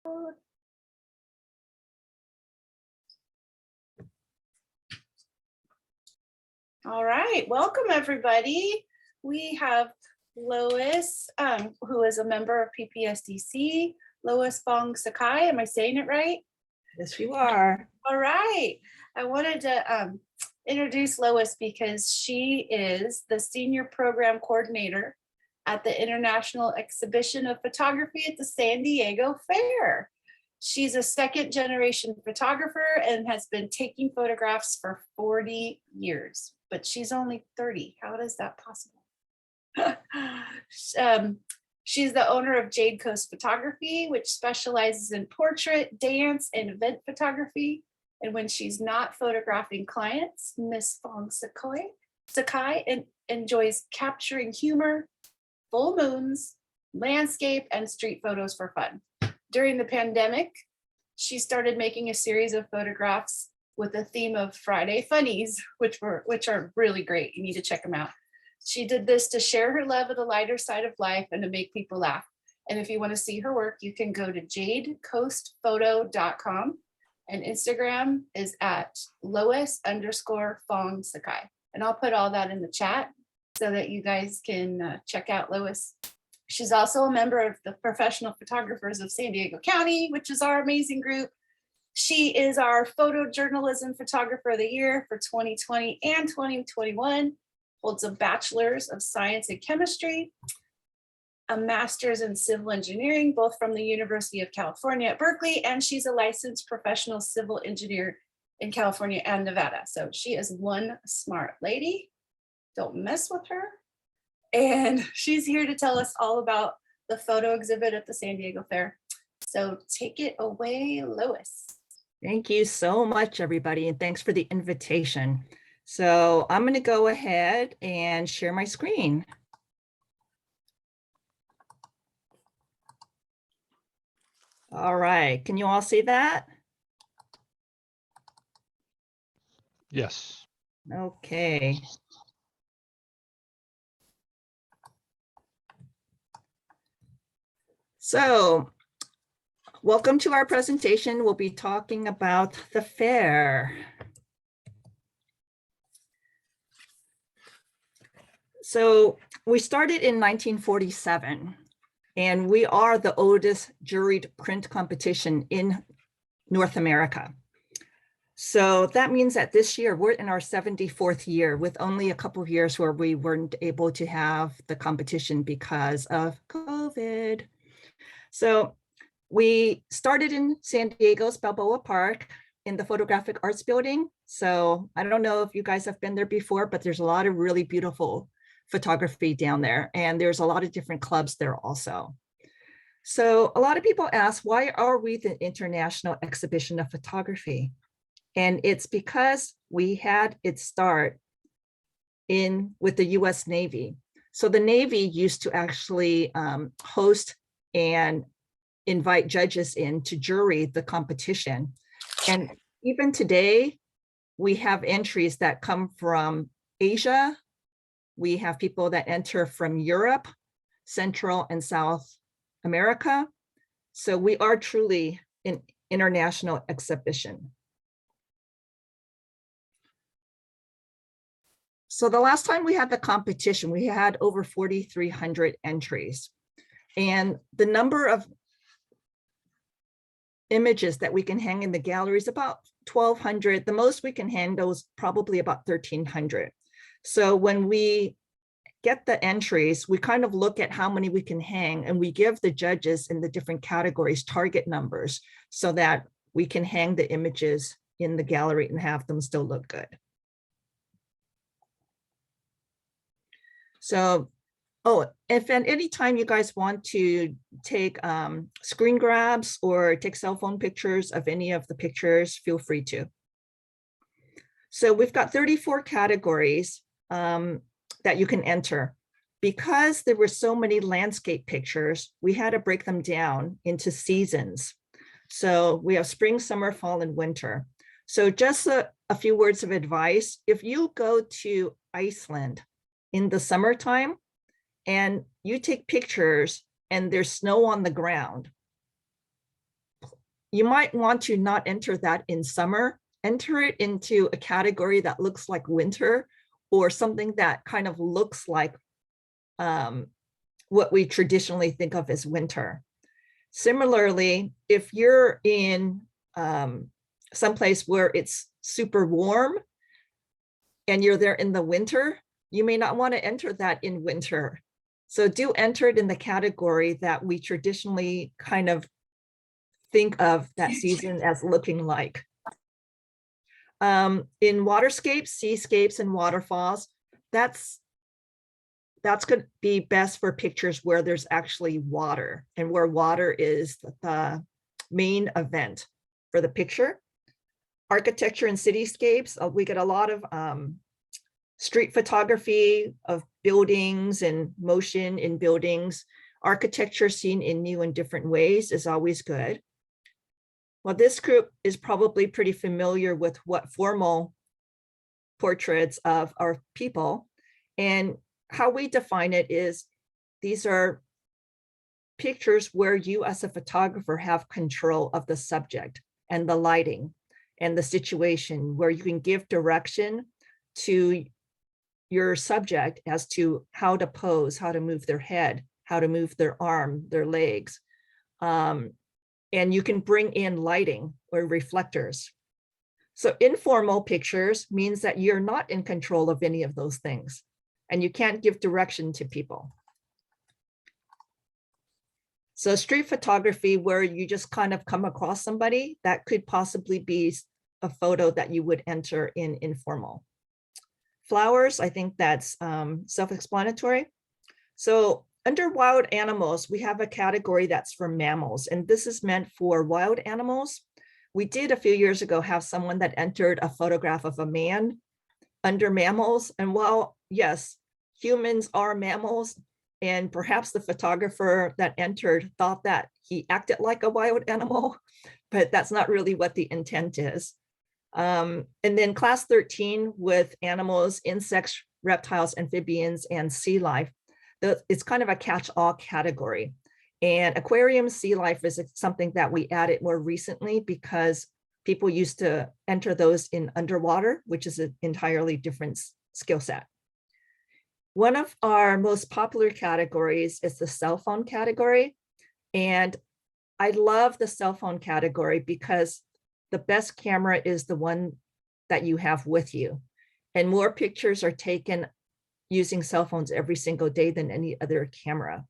All right, welcome everybody. We have Lois, who is a member of PPSDC, Lois Fong-Sakai. Am I saying it right? Yes, you are. All right. I wanted to introduce Lois because she is the Senior Program Coordinator at the International Exhibition of Photography at the San Diego Fair. She's a second generation photographer and has been taking photographs for 40 years, but she's only 30. How is that possible? She's the owner of Jade Coast Photography, which specializes in portrait, dance, and event photography. And when she's not photographing clients, Miss Fong-Sakai enjoys capturing humor, full moons, landscape, and street photos for fun. During the pandemic, she started making a series of photographs with the theme of Friday Funnies, which are really great. You need to check them out. She did this to share her love of the lighter side of life and to make people laugh. And if you want to see her work, you can go to jadecoastphoto.com, and Instagram is at Lois_Fong-Sakai. And I'll put all that in the chat so that you guys can check out Lois. She's also a member of the Professional Photographers of San Diego County, which is our amazing group. She is our Photojournalism Photographer of the Year for 2020 and 2021, holds a Bachelor's of Science in Chemistry, a Master's in Civil Engineering, both from the University of California at Berkeley, and she's a licensed professional civil engineer in California and Nevada. So she is one smart lady. Don't mess with her. And she's here to tell us all about the photo exhibit at the San Diego Fair. So take it away, Lois. Thank you so much, everybody, and thanks for the invitation. So I'm going to go ahead and share my screen. All right, can you all see that? Yes. Okay. So, welcome to our presentation. We'll be talking about the fair. So, we started in 1947, and we are the oldest juried print competition in North America. So that means that this year we're in our 74th year, with only a couple of years where we weren't able to have the competition because of COVID. So we started in San Diego's Balboa Park in the Photographic Arts Building. So I don't know if you guys have been there before, but there's a lot of really beautiful photography down there. And there's a lot of different clubs there also. So a lot of people ask, why are we the International Exhibition of Photography? And it's because we had its start with the US Navy. So the Navy used to actually host and invite judges in to jury the competition. And even today, we have entries that come from Asia. We have people that enter from Europe, Central and South America. So we are truly an international exhibition. So the last time we had the competition, we had over 4,300 entries. And the number of images that we can hang in the gallery is about 1,200. The most we can handle is probably about 1,300. So when we get the entries, we kind of look at how many we can hang, and we give the judges in the different categories target numbers so that we can hang the images in the gallery and have them still look good. So, if at any time you guys want to take screen grabs or take cell phone pictures of any of the pictures, feel free to. So we've got 34 categories that you can enter. Because there were so many landscape pictures, we had to break them down into seasons. So we have spring, summer, fall, and winter. So just a few words of advice. If you go to Iceland in the summertime and you take pictures and there's snow on the ground, you might want to not enter that in summer, enter it into a category that looks like winter or something that kind of looks like what we traditionally think of as winter. Similarly, if you're in someplace where it's super warm and you're there in the winter, you may not want to enter that in winter. So do enter it in the category that we traditionally kind of think of that season as looking like. In waterscapes, seascapes, and waterfalls, that's going to be best for pictures where there's actually water and where water is the main event for the picture. Architecture and cityscapes, we get a lot of street photography of buildings and motion in buildings. Architecture seen in new and different ways is always good. Well, this group is probably pretty familiar with what formal portraits of our people, and how we define it is these are pictures where you as a photographer have control of the subject and the lighting and the situation, where you can give direction to your subject as to how to pose, how to move their head, how to move their arm, their legs. And you can bring in lighting or reflectors. So informal pictures means that you're not in control of any of those things, and you can't give direction to people. So street photography, where you just kind of come across somebody, that could possibly be a photo that you would enter in informal. Flowers, I think that's self-explanatory. So under wild animals, we have a category that's for mammals, and this is meant for wild animals. We did a few years ago have someone that entered a photograph of a man under mammals. And while, yes, humans are mammals, and perhaps the photographer that entered thought that he acted like a wild animal, but that's not really what the intent is. And then class 13 with animals, insects, reptiles, amphibians, and sea life. It's kind of a catch-all category. And aquarium sea life is something that we added more recently because people used to enter those in underwater, which is an entirely different skill set. One of our most popular categories is the cell phone category. And I love the cell phone category because the best camera is the one that you have with you. And more pictures are taken using cell phones every single day than any other camera.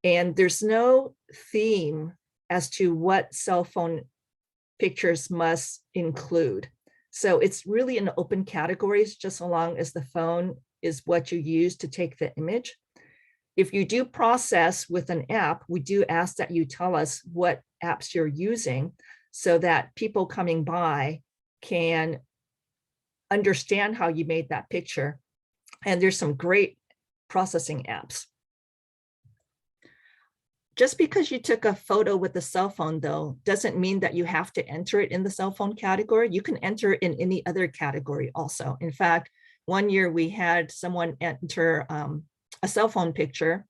And there's no theme as to what cell phone pictures must include. So it's really an open categories, just so long as the phone is what you use to take the image. If you do process with an app, we do ask that you tell us what apps you're using so that people coming by can understand how you made that picture. And there's some great processing apps. Just because you took a photo with a cell phone, though, doesn't mean that you have to enter it in the cell phone category. You can enter it in any other category also. In fact, one year we had someone enter a cell phone picture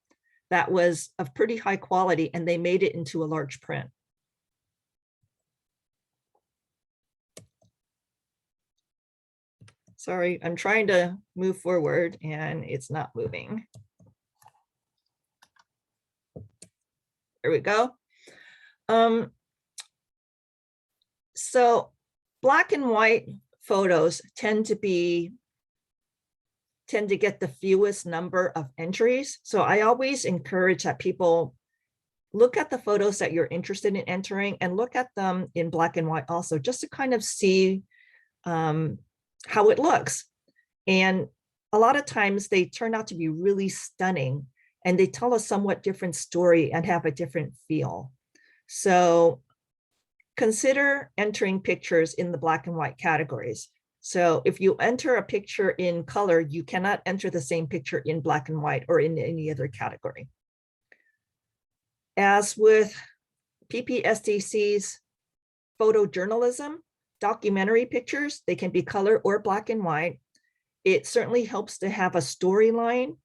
that was of pretty high quality, and they made it into a large print. Sorry, I'm trying to move forward and it's not moving. There we go. So black and white photos tend to get the fewest number of entries. So I always encourage that people look at the photos that you're interested in entering and look at them in black and white also, just to kind of see how it looks. And a lot of times they turn out to be really stunning, and they tell a somewhat different story and have a different feel. So consider entering pictures in the black and white categories. So if you enter a picture in color, you cannot enter the same picture in black and white or in any other category. As with PPSDC's photojournalism, documentary pictures, they can be color or black and white. It certainly helps to have a storyline.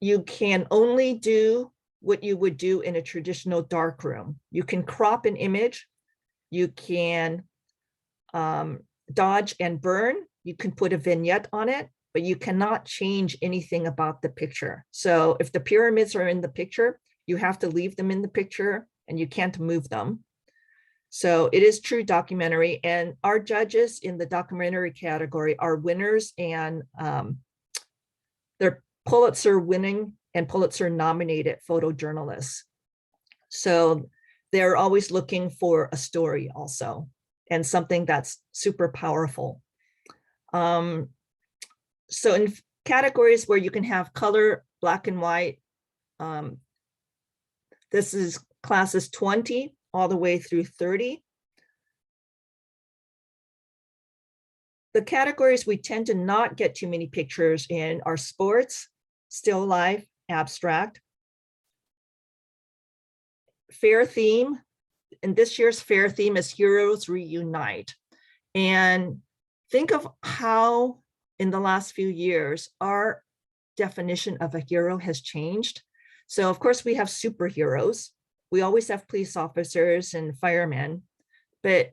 You can only do what you would do in a traditional darkroom. You can crop an image, you can dodge and burn, you can put a vignette on it, but you cannot change anything about the picture. So if the pyramids are in the picture, you have to leave them in the picture and you can't move them. So it is true documentary, and our judges in the documentary category are winners, and they're Pulitzer winning and Pulitzer nominated photojournalists. So they're always looking for a story also, and something that's super powerful. So in categories where you can have color, black and white, this is classes 20 all the way through 30. The categories we tend to not get too many pictures in are sports, still life, abstract. Fair theme, and this year's fair theme is Heroes Reunite. And think of how in the last few years, our definition of a hero has changed. So of course we have superheroes. We always have police officers and firemen, but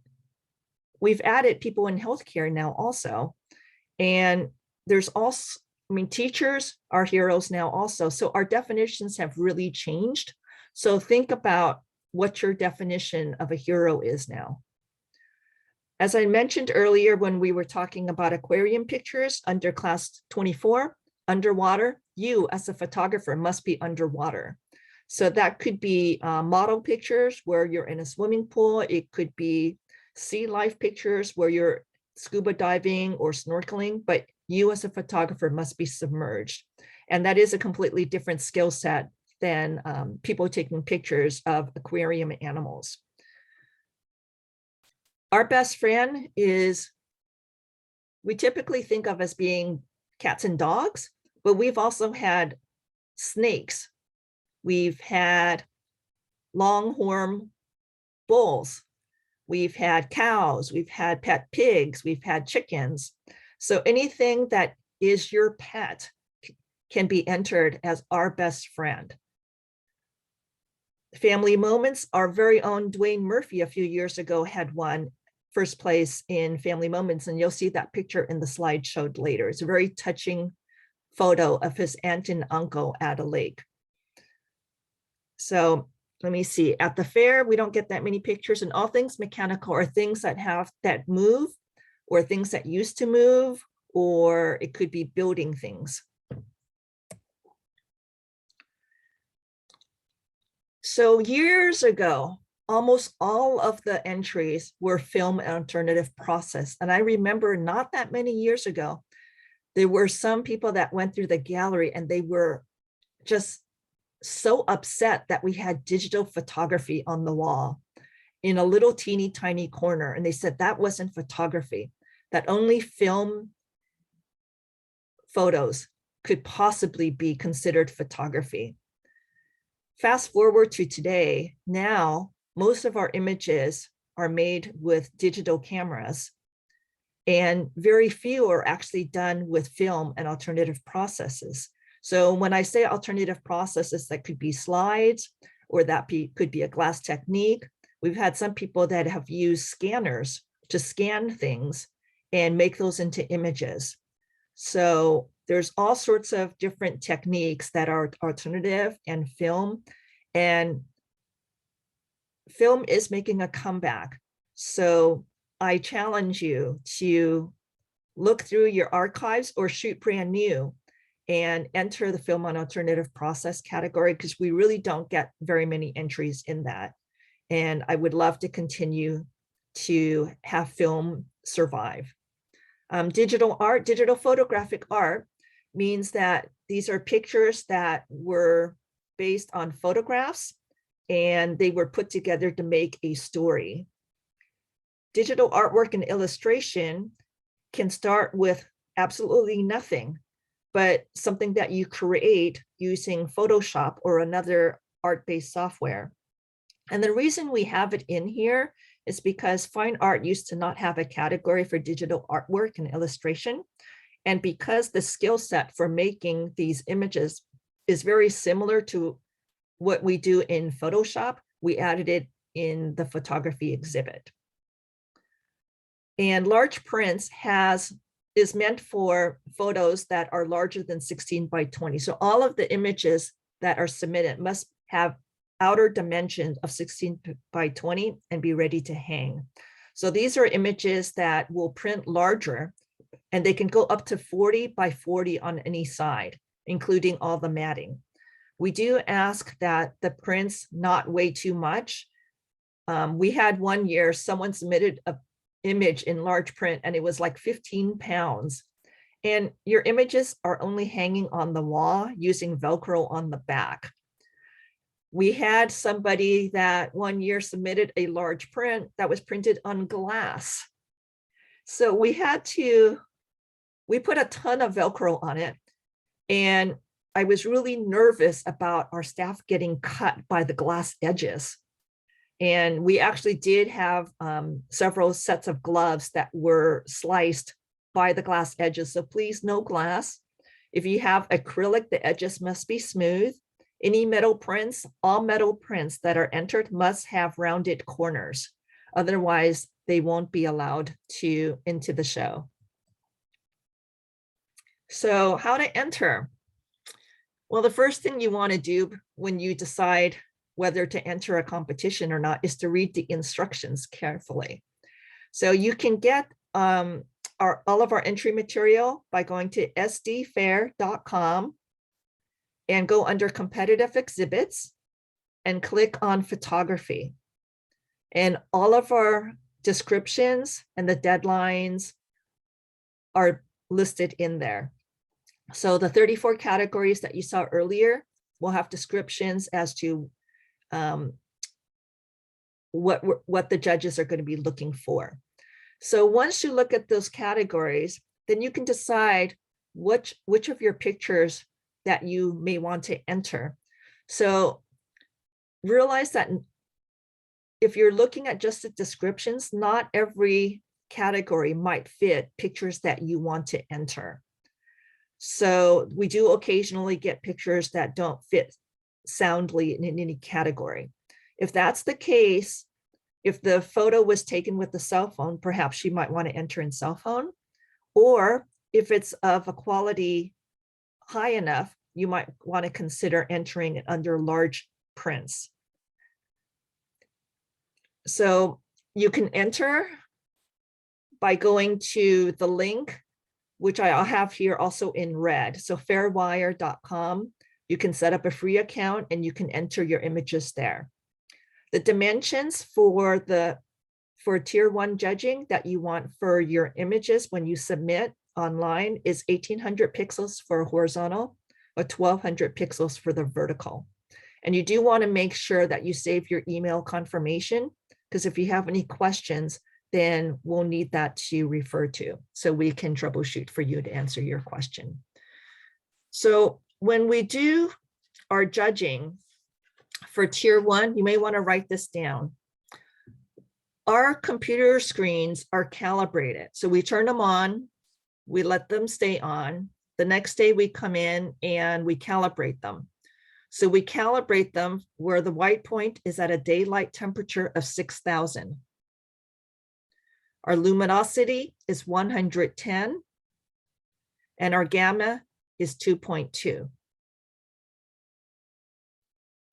we've added people in healthcare now also. And there's also, I mean, teachers are heroes now also. So our definitions have really changed. So think about what your definition of a hero is now. As I mentioned earlier, when we were talking about aquarium pictures under class 24, underwater, you as a photographer must be underwater. So that could be model pictures where you're in a swimming pool. It could be sea life pictures where you're scuba diving or snorkeling, but you as a photographer must be submerged. And that is a completely different skill set than people taking pictures of aquarium animals. Our best friend is, we typically think of as being cats and dogs, but we've also had snakes. We've had longhorn bulls. We've had cows. We've had pet pigs. We've had chickens. So anything that is your pet can be entered as our best friend. Family moments, our very own Dwayne Murphy a few years ago had won first place in family moments, and you'll see that picture in the slide showed later. It's a very touching photo of his aunt and uncle at a lake. So let me see, at the fair, we don't get that many pictures, and all things mechanical are things that move, or things that used to move, or it could be building things. So years ago, almost all of the entries were film and alternative process. And I remember not that many years ago, there were some people that went through the gallery and they were just so upset that we had digital photography on the wall in a little teeny tiny corner. And they said that wasn't photography, that only film photos could possibly be considered photography. Fast forward to today, now most of our images are made with digital cameras, and very few are actually done with film and alternative processes. So when I say alternative processes, that could be slides, or that could be a glass technique. We've had some people that have used scanners to scan things and make those into images. So there's all sorts of different techniques that are alternative and film is making a comeback. So I challenge you to look through your archives or shoot brand new and enter the film on alternative process category, because we really don't get very many entries in that. And I would love to continue to have film survive. Digital art, digital photographic art means that these are pictures that were based on photographs and they were put together to make a story. Digital artwork and illustration can start with absolutely nothing, but something that you create using Photoshop or another art-based software. And the reason we have it in here is because fine art used to not have a category for digital artwork and illustration. And because the skill set for making these images is very similar to what we do in Photoshop, we added it in the photography exhibit. And large prints is meant for photos that are larger than 16 by 20. So all of the images that are submitted must have outer dimensions of 16 by 20 and be ready to hang. So these are images that will print larger, and they can go up to 40 by 40 on any side, including all the matting. We do ask that the prints not weigh too much. We had one year, someone submitted an image in large print and it was like 15 pounds. And your images are only hanging on the wall using Velcro on the back. We had somebody that one year submitted a large print that was printed on glass. So we put a ton of Velcro on it. And I was really nervous about our staff getting cut by the glass edges. And we actually did have several sets of gloves that were sliced by the glass edges. So please, no glass. If you have acrylic, the edges must be smooth. Any metal prints, all metal prints that are entered must have rounded corners. Otherwise, they won't be allowed into the show. So how to enter? Well, the first thing you want to do when you decide whether to enter a competition or not is to read the instructions carefully. So you can get all of our entry material by going to sdfair.com and go under competitive exhibits and click on photography. And all of our descriptions and the deadlines are listed in there. So the 34 categories that you saw earlier will have descriptions as to what the judges are going to be looking for. So once you look at those categories, then you can decide which of your pictures that you may want to enter. So realize that if you're looking at just the descriptions, not every category might fit pictures that you want to enter. So we do occasionally get pictures that don't fit soundly in any category. If that's the case, if the photo was taken with the cell phone, perhaps you might want to enter in cell phone. Or if it's of a quality high enough, you might want to consider entering it under large prints. So you can enter by going to the link, which I'll have here also in red. So fairwire.com, you can set up a free account and you can enter your images there. The dimensions for tier 1 judging that you want for your images when you submit online is 1800 pixels for horizontal or 1200 pixels for the vertical. And you do want to make sure that you save your email confirmation, because if you have any questions, then we'll need that to refer to so we can troubleshoot for you to answer your question. So when we do our judging for tier 1, you may want to write this down. Our computer screens are calibrated. So we turn them on, we let them stay on. The next day we come in and we calibrate them. So we calibrate them where the white point is at a daylight temperature of 6,000. Our luminosity is 110 and our gamma is 2.2.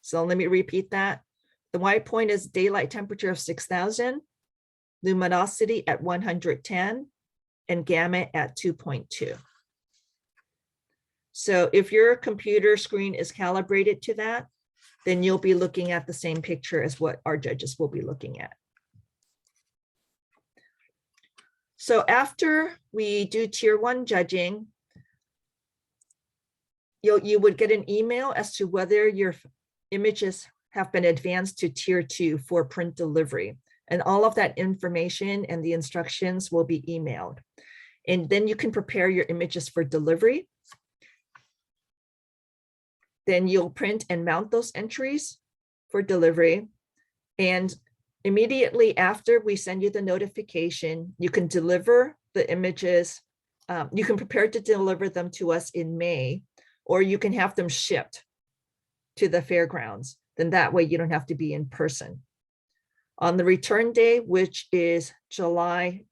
So let me repeat that. The white point is daylight temperature of 6,000, luminosity at 110, and gamma at 2.2. So if your computer screen is calibrated to that, then you'll be looking at the same picture as what our judges will be looking at. So after we do tier 1 judging, you would get an email as to whether your images have been advanced to tier 2 for print delivery. And all of that information and the instructions will be emailed. And then you can prepare your images for delivery. Then you'll print and mount those entries for delivery. And immediately after we send you the notification, you can deliver the images. You can prepare to deliver them to us in May, or you can have them shipped to the fairgrounds. Then that way you don't have to be in person. On the return day, which is July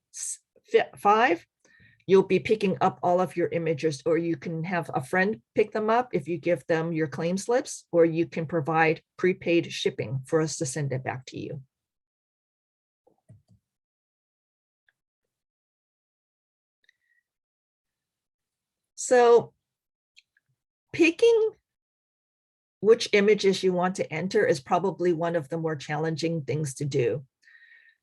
5, you'll be picking up all of your images, or you can have a friend pick them up if you give them your claim slips, or you can provide prepaid shipping for us to send it back to you. So picking which images you want to enter is probably one of the more challenging things to do.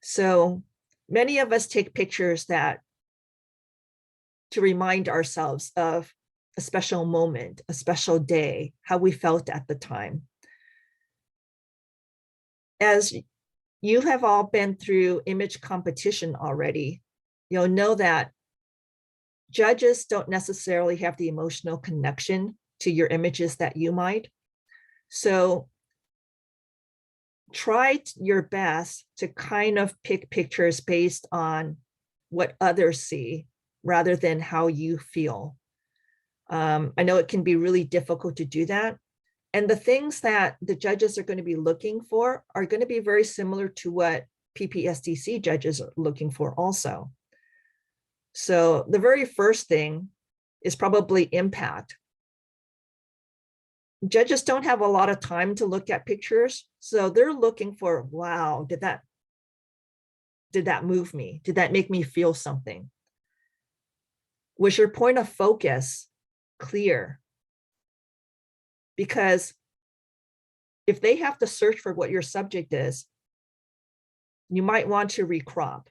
So many of us take pictures that to remind ourselves of a special moment, a special day, how we felt at the time. As you have all been through image competition already, you'll know that judges don't necessarily have the emotional connection to your images that you might. So try your best to kind of pick pictures based on what others see rather than how you feel. I know it can be really difficult to do that. And the things that the judges are going to be looking for are going to be very similar to what PPSDC judges are looking for also. So the very first thing is probably impact. Judges don't have a lot of time to look at pictures, so they're looking for, wow, did that move me? Did that make me feel something? Was your point of focus clear? Because if they have to search for what your subject is, you might want to recrop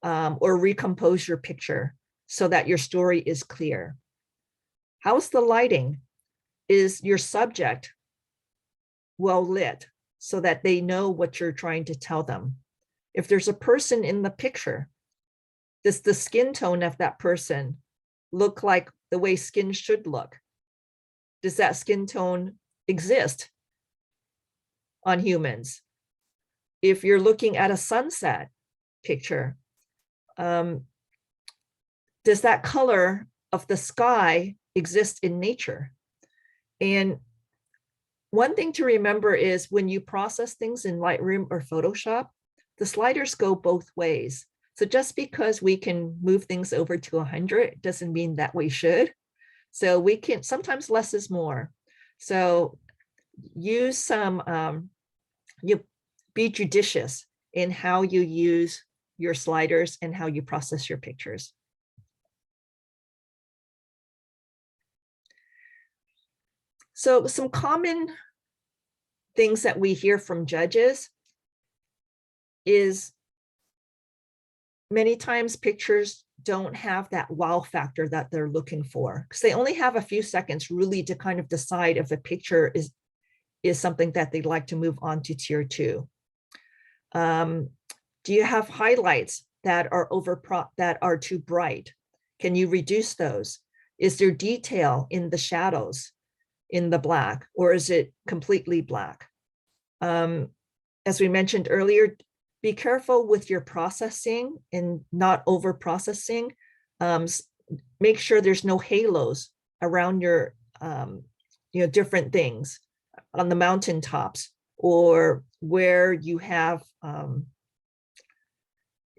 or recompose your picture so that your story is clear. How's the lighting? Is your subject well lit so that they know what you're trying to tell them? If there's a person in the picture, does the skin tone of that person look like the way skin should look? Does that skin tone exist on humans? If you're looking at a sunset picture, does that color of the sky exist in nature? And one thing to remember is when you process things in Lightroom or Photoshop, the sliders go both ways. So just because we can move things over to 100 doesn't mean that we should. So we can, sometimes less is more. So use some, you be judicious in how you use your sliders and how you process your pictures. So some common things that we hear from judges is many times pictures don't have that wow factor that they're looking for, because they only have a few seconds really to kind of decide if a picture is something that they'd like to move on to tier 2. Do you have highlights that are too bright? Can you reduce those? Is there detail in the shadows, in the black, or is it completely black? As we mentioned earlier, be careful with your processing and not over processing. Make sure there's no halos around your different things on the mountaintops or where you have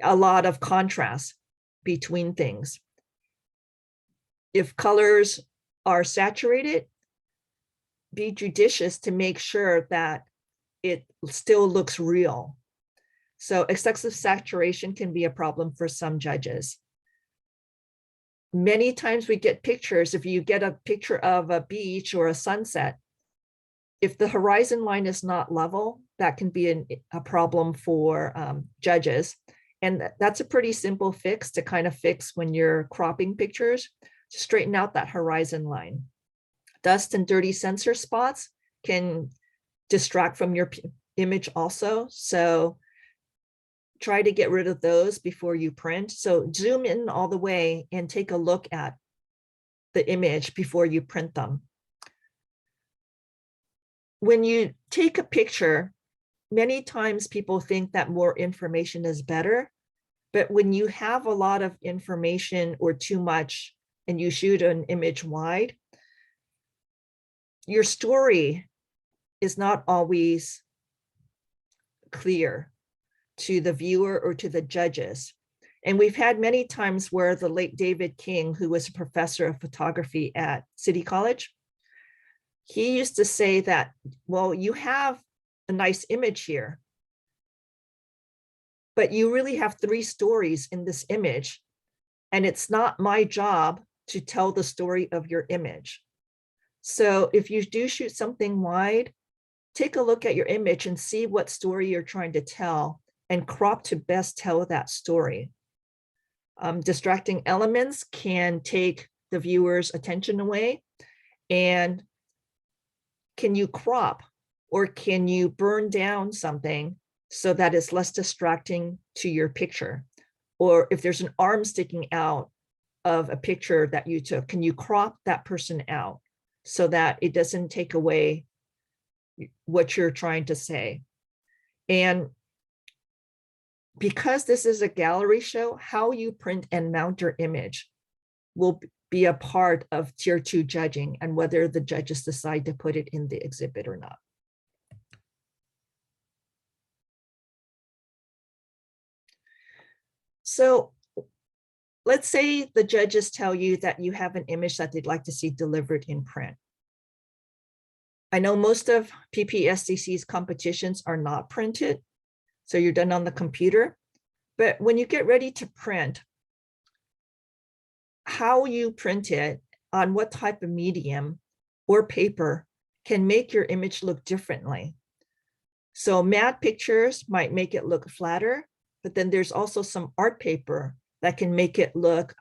a lot of contrast between things. If colors are saturated, be judicious to make sure that it still looks real. So excessive saturation can be a problem for some judges. Many times we get pictures, if you get a picture of a beach or a sunset, if the horizon line is not level, that can be a problem for judges. And that's a pretty simple fix to kind of fix when you're cropping pictures, to straighten out that horizon line. Dust and dirty sensor spots can distract from your image also. So try to get rid of those before you print. So zoom in all the way and take a look at the image before you print them. When you take a picture, many times people think that more information is better, but when you have a lot of information or too much and you shoot an image wide, your story is not always clear to the viewer or to the judges. And we've had many times where the late David King, who was a professor of photography at City College, he used to say that, well, you have a nice image here, but you really have 3 stories in this image. And it's not my job to tell the story of your image. So if you do shoot something wide, take a look at your image and see what story you're trying to tell and crop to best tell that story. Distracting elements can take the viewer's attention away. And can you crop or can you burn down something so that it's less distracting to your picture? Or if there's an arm sticking out of a picture that you took, can you crop that person out so that it doesn't take away what you're trying to say? And because this is a gallery show, how you print and mount your image will be a part of tier 2 judging and whether the judges decide to put it in the exhibit or not. So let's say the judges tell you that you have an image that they'd like to see delivered in print. I know most of PPSDC's competitions are not printed, so you're done on the computer. But when you get ready to print, how you print it, on what type of medium or paper can make your image look differently. So matte pictures might make it look flatter, but then there's also some art paper that can make it look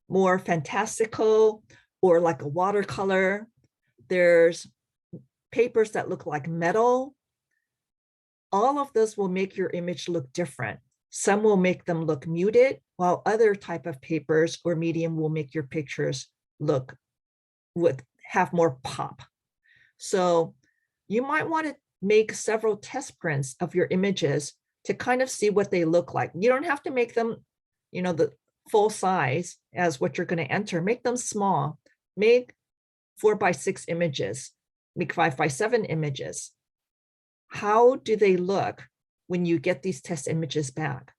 more fantastical or like a watercolor. There's papers that look like metal. All of those will make your image look different. Some will make them look muted, while other type of papers or medium will make your pictures have more pop. So you might want to make several test prints of your images to kind of see what they look like. You don't have to make them, the full size as what you're going to enter. Make them small. Make 4x6 images. Make 5x7 images. How do they look when you get these test images back?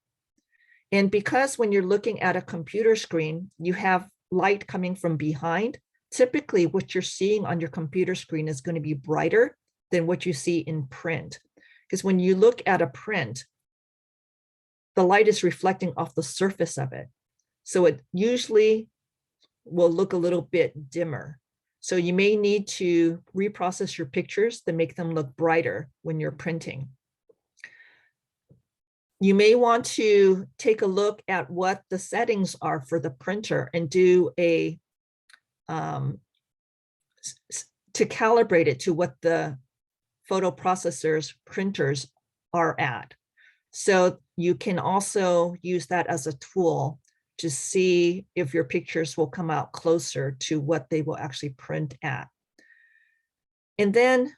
And because when you're looking at a computer screen, you have light coming from behind, typically what you're seeing on your computer screen is going to be brighter than what you see in print. Because when you look at a print, the light is reflecting off the surface of it. So it usually will look a little bit dimmer. So you may need to reprocess your pictures to make them look brighter when you're printing. You may want to take a look at what the settings are for the printer and do to calibrate it to what the photo processors printers are at. So you can also use that as a tool to see if your pictures will come out closer to what they will actually print at. And then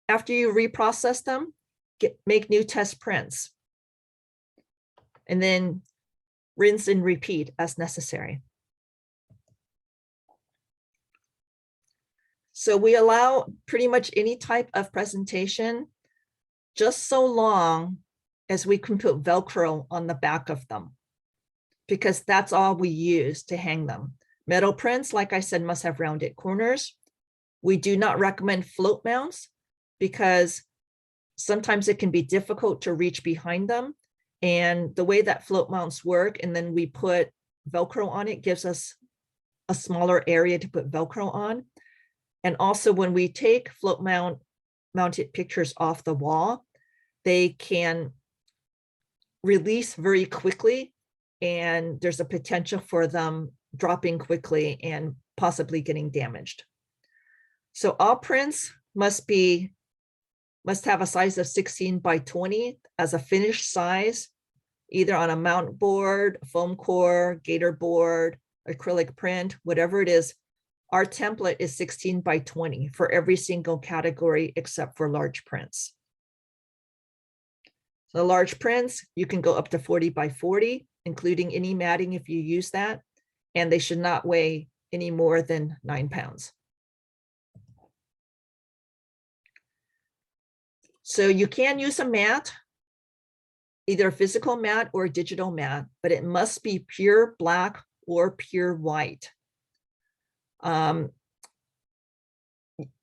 after you reprocess them, make new test prints. And then rinse and repeat as necessary. So we allow pretty much any type of presentation, just so long as we can put Velcro on the back of them, because that's all we use to hang them. Metal prints, like I said, must have rounded corners. We do not recommend float mounts because sometimes it can be difficult to reach behind them. And the way that float mounts work, and then we put Velcro on it, gives us a smaller area to put Velcro on. And also when we take float mounted pictures off the wall, they can release very quickly, and there's a potential for them dropping quickly and possibly getting damaged. So all prints must have a size of 16 by 20 as a finished size, either on a mount board, foam core, gator board, acrylic print, whatever it is. Our template is 16 by 20 for every single category except for large prints. So large prints, you can go up to 40 by 40, including any matting if you use that, and they should not weigh any more than 9 pounds. So you can use a mat, either a physical mat or a digital mat, but it must be pure black or pure white.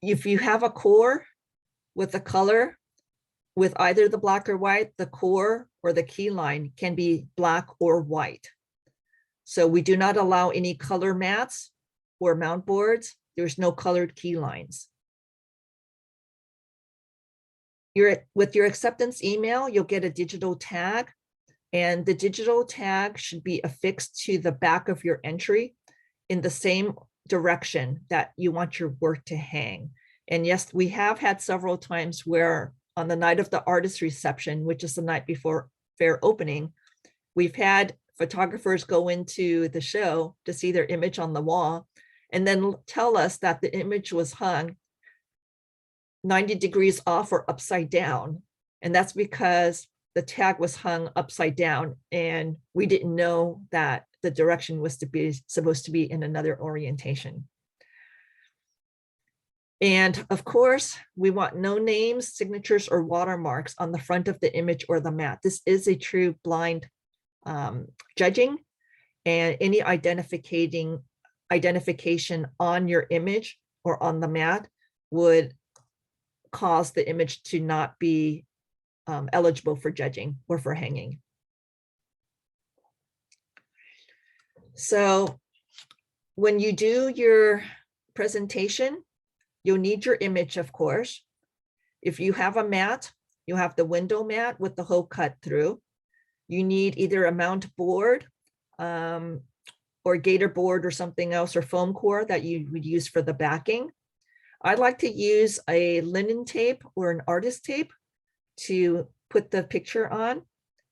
If you have a core with a color, with either the black or white, the core or the key line can be black or white. So we do not allow any color mats or mount boards. There's no colored key lines. With your acceptance email, you'll get a digital tag, and the digital tag should be affixed to the back of your entry in the same direction that you want your work to hang. And yes, we have had several times where on the night of the artist reception, which is the night before fair opening, we've had photographers go into the show to see their image on the wall and then tell us that the image was hung 90 degrees off or upside down. And that's because the tag was hung upside down and we didn't know that the direction was supposed to be in another orientation. And of course, we want no names, signatures, or watermarks on the front of the image or the mat. This is a true blind judging, and any identification on your image or on the mat would cause the image to not be eligible for judging or for hanging. So when you do your presentation, you'll need your image, of course. If you have a mat, you have the window mat with the hole cut through. You need either a mount board or gator board or something else, or foam core that you would use for the backing. I like to use a linen tape or an artist tape to put the picture on,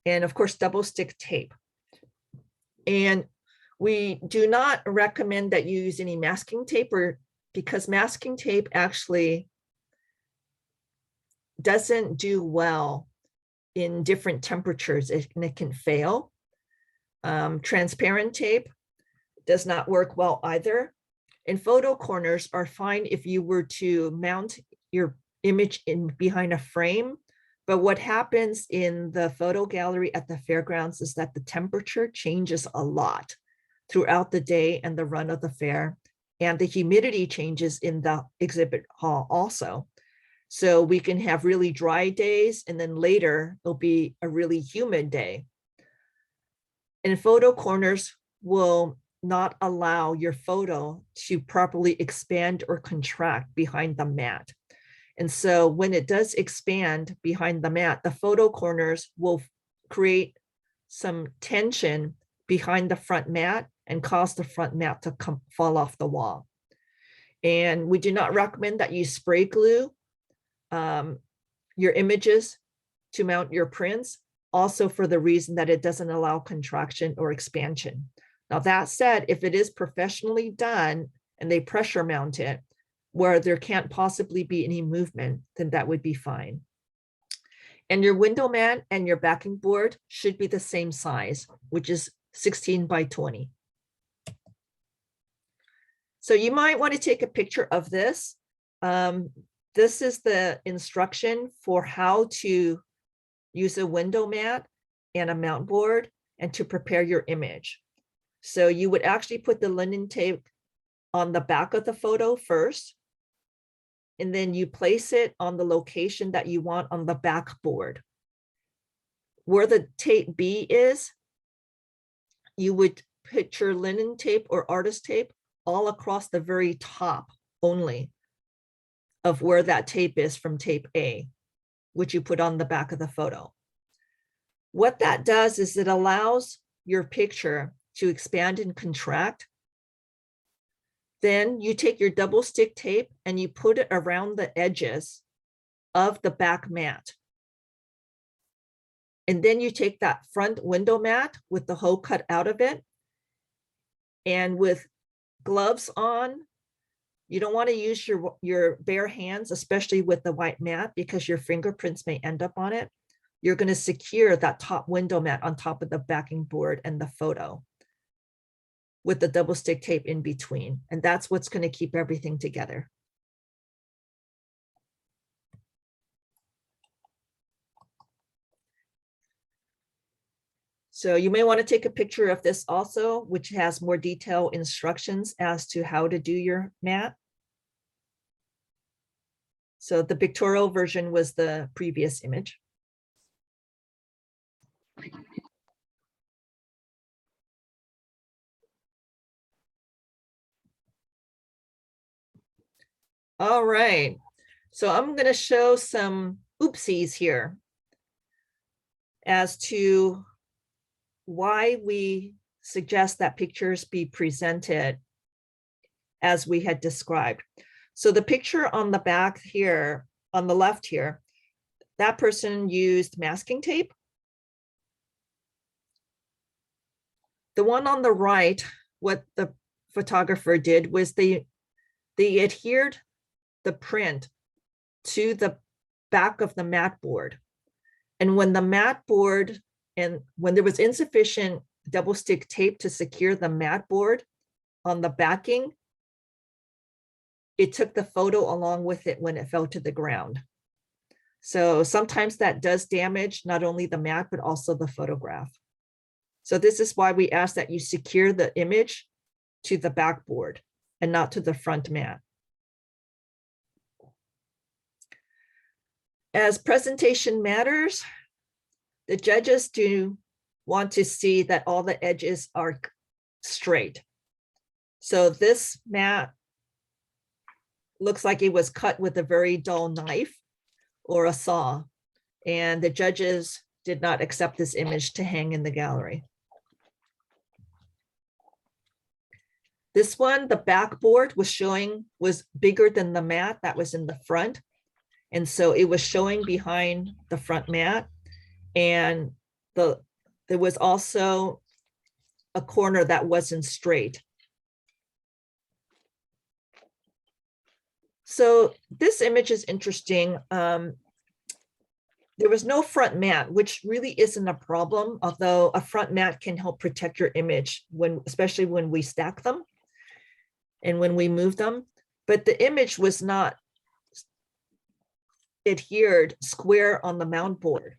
and of course, double stick tape. And we do not recommend that you use any masking tape, because masking tape actually doesn't do well in different temperatures and it can fail. Transparent tape does not work well either. And photo corners are fine if you were to mount your image in behind a frame. But what happens in the photo gallery at the fairgrounds is that the temperature changes a lot throughout the day and the run of the fair. And the humidity changes in the exhibit hall also. So we can have really dry days, and then later it'll be a really humid day. And photo corners will not allow your photo to properly expand or contract behind the mat. And so when it does expand behind the mat, the photo corners will create some tension behind the front mat and cause the front mat to fall off the wall. And we do not recommend that you spray glue your images to mount your prints, also for the reason that it doesn't allow contraction or expansion. Now that said, if it is professionally done and they pressure mount it where there can't possibly be any movement, then that would be fine. And your window mat and your backing board should be the same size, which is 16 by 20. So you might want to take a picture of this. This is the instruction for how to use a window mat and a mount board and to prepare your image. So you would actually put the linen tape on the back of the photo first, and then you place it on the location that you want on the back board. Where the tape B is, you would put your linen tape or artist tape all across the very top only of where that tape is from tape A, which you put on the back of the photo. What that does is it allows your picture to expand and contract. Then you take your double stick tape and you put it around the edges of the back mat. And then you take that front window mat with the hole cut out of it, and with gloves on, you don't want to use your bare hands, especially with the white mat, because your fingerprints may end up on it. You're going to secure that top window mat on top of the backing board and the photo with the double stick tape in between. And that's what's going to keep everything together. So you may want to take a picture of this also, which has more detailed instructions as to how to do your mat. So the pictorial version was the previous image. All right, so I'm going to show some oopsies here as to why we suggest that pictures be presented as we had described. So the picture on the back here, on the left here, that person used masking tape. The one on the right, what the photographer did was they adhered the print to the back of the mat board. And when the mat board, and when there was insufficient double stick tape to secure the mat board on the backing, it took the photo along with it when it fell to the ground. So sometimes that does damage not only the mat, but also the photograph. So this is why we ask that you secure the image to the backboard and not to the front mat. As presentation matters, the judges do want to see that all the edges are straight. So this mat looks like it was cut with a very dull knife or a saw, and the judges did not accept this image to hang in the gallery. This one, the backboard was bigger than the mat that was in the front. And so it was showing behind the front mat. And there was also a corner that wasn't straight. So this image is interesting. There was no front mat, which really isn't a problem, although a front mat can help protect your image, especially when we stack them and when we move them. But the image was not adhered square on the mount board.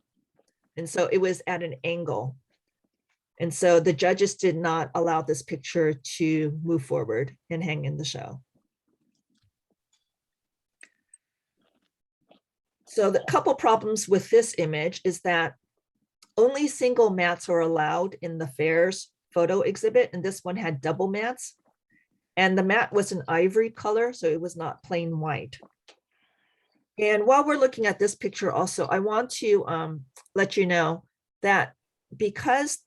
And so it was at an angle. And so the judges did not allow this picture to move forward and hang in the show. So the couple problems with this image is that only single mats are allowed in the fair's photo exhibit, and this one had double mats. And the mat was an ivory color, so it was not plain white. And while we're looking at this picture also, I want to let you know that because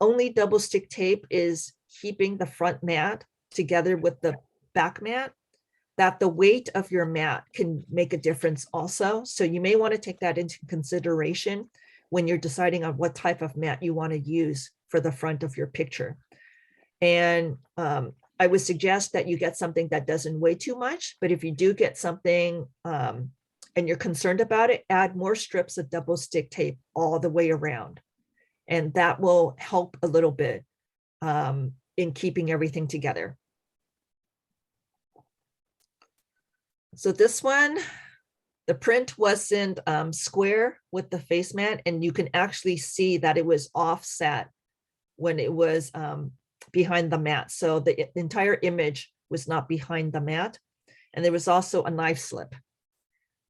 only double stick tape is keeping the front mat together with the back mat, that the weight of your mat can make a difference also. So you may want to take that into consideration when you're deciding on what type of mat you want to use for the front of your picture. And I would suggest that you get something that doesn't weigh too much, but if you do get something and you're concerned about it, add more strips of double stick tape all the way around. And that will help a little bit in keeping everything together. So this one, the print wasn't square with the face mat, and you can actually see that it was offset when it was behind the mat. So the entire image was not behind the mat. And there was also a knife slip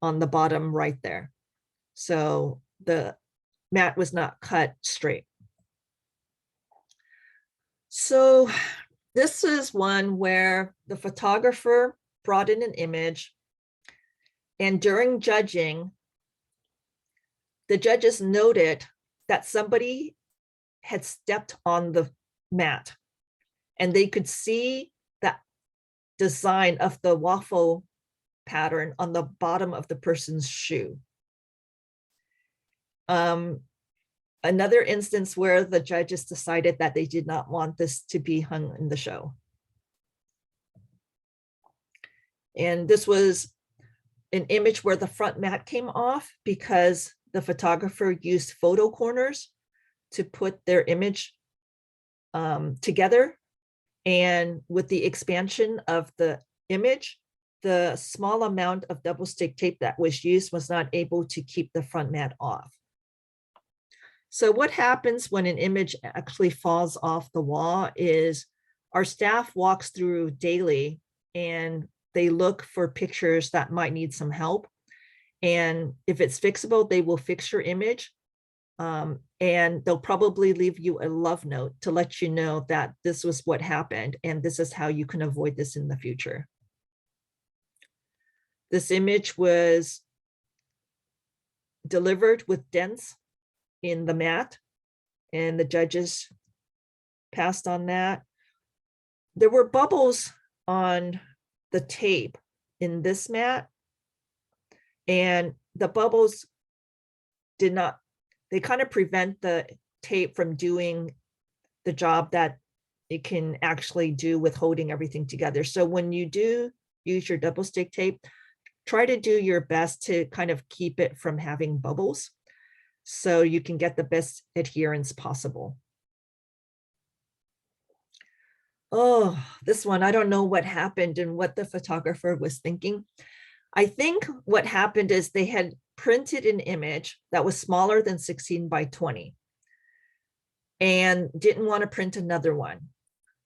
on the bottom right there. So the mat was not cut straight. So this is one where the photographer brought in an image, and during judging, the judges noted that somebody had stepped on the mat, and they could see that design of the waffle pattern on the bottom of the person's shoe. Another instance where the judges decided that they did not want this to be hung in the show. And this was an image where the front mat came off because the photographer used photo corners to put their image together. And with the expansion of the image, the small amount of double stick tape that was used was not able to keep the front mat off. So what happens when an image actually falls off the wall is our staff walks through daily and they look for pictures that might need some help. And if it's fixable, they will fix your image. And they'll probably leave you a love note to let you know that this was what happened and this is how you can avoid this in the future. This image was delivered with dents in the mat, and the judges passed on that. There were bubbles on the tape in this mat, and the bubbles did not, they kind of prevent the tape from doing the job that it can actually do with holding everything together. So when you do use your double stick tape, try to do your best to kind of keep it from having bubbles so you can get the best adherence possible. Oh, this one, I don't know what happened and what the photographer was thinking. I think what happened is they had printed an image that was smaller than 16 by 20 and didn't want to print another one.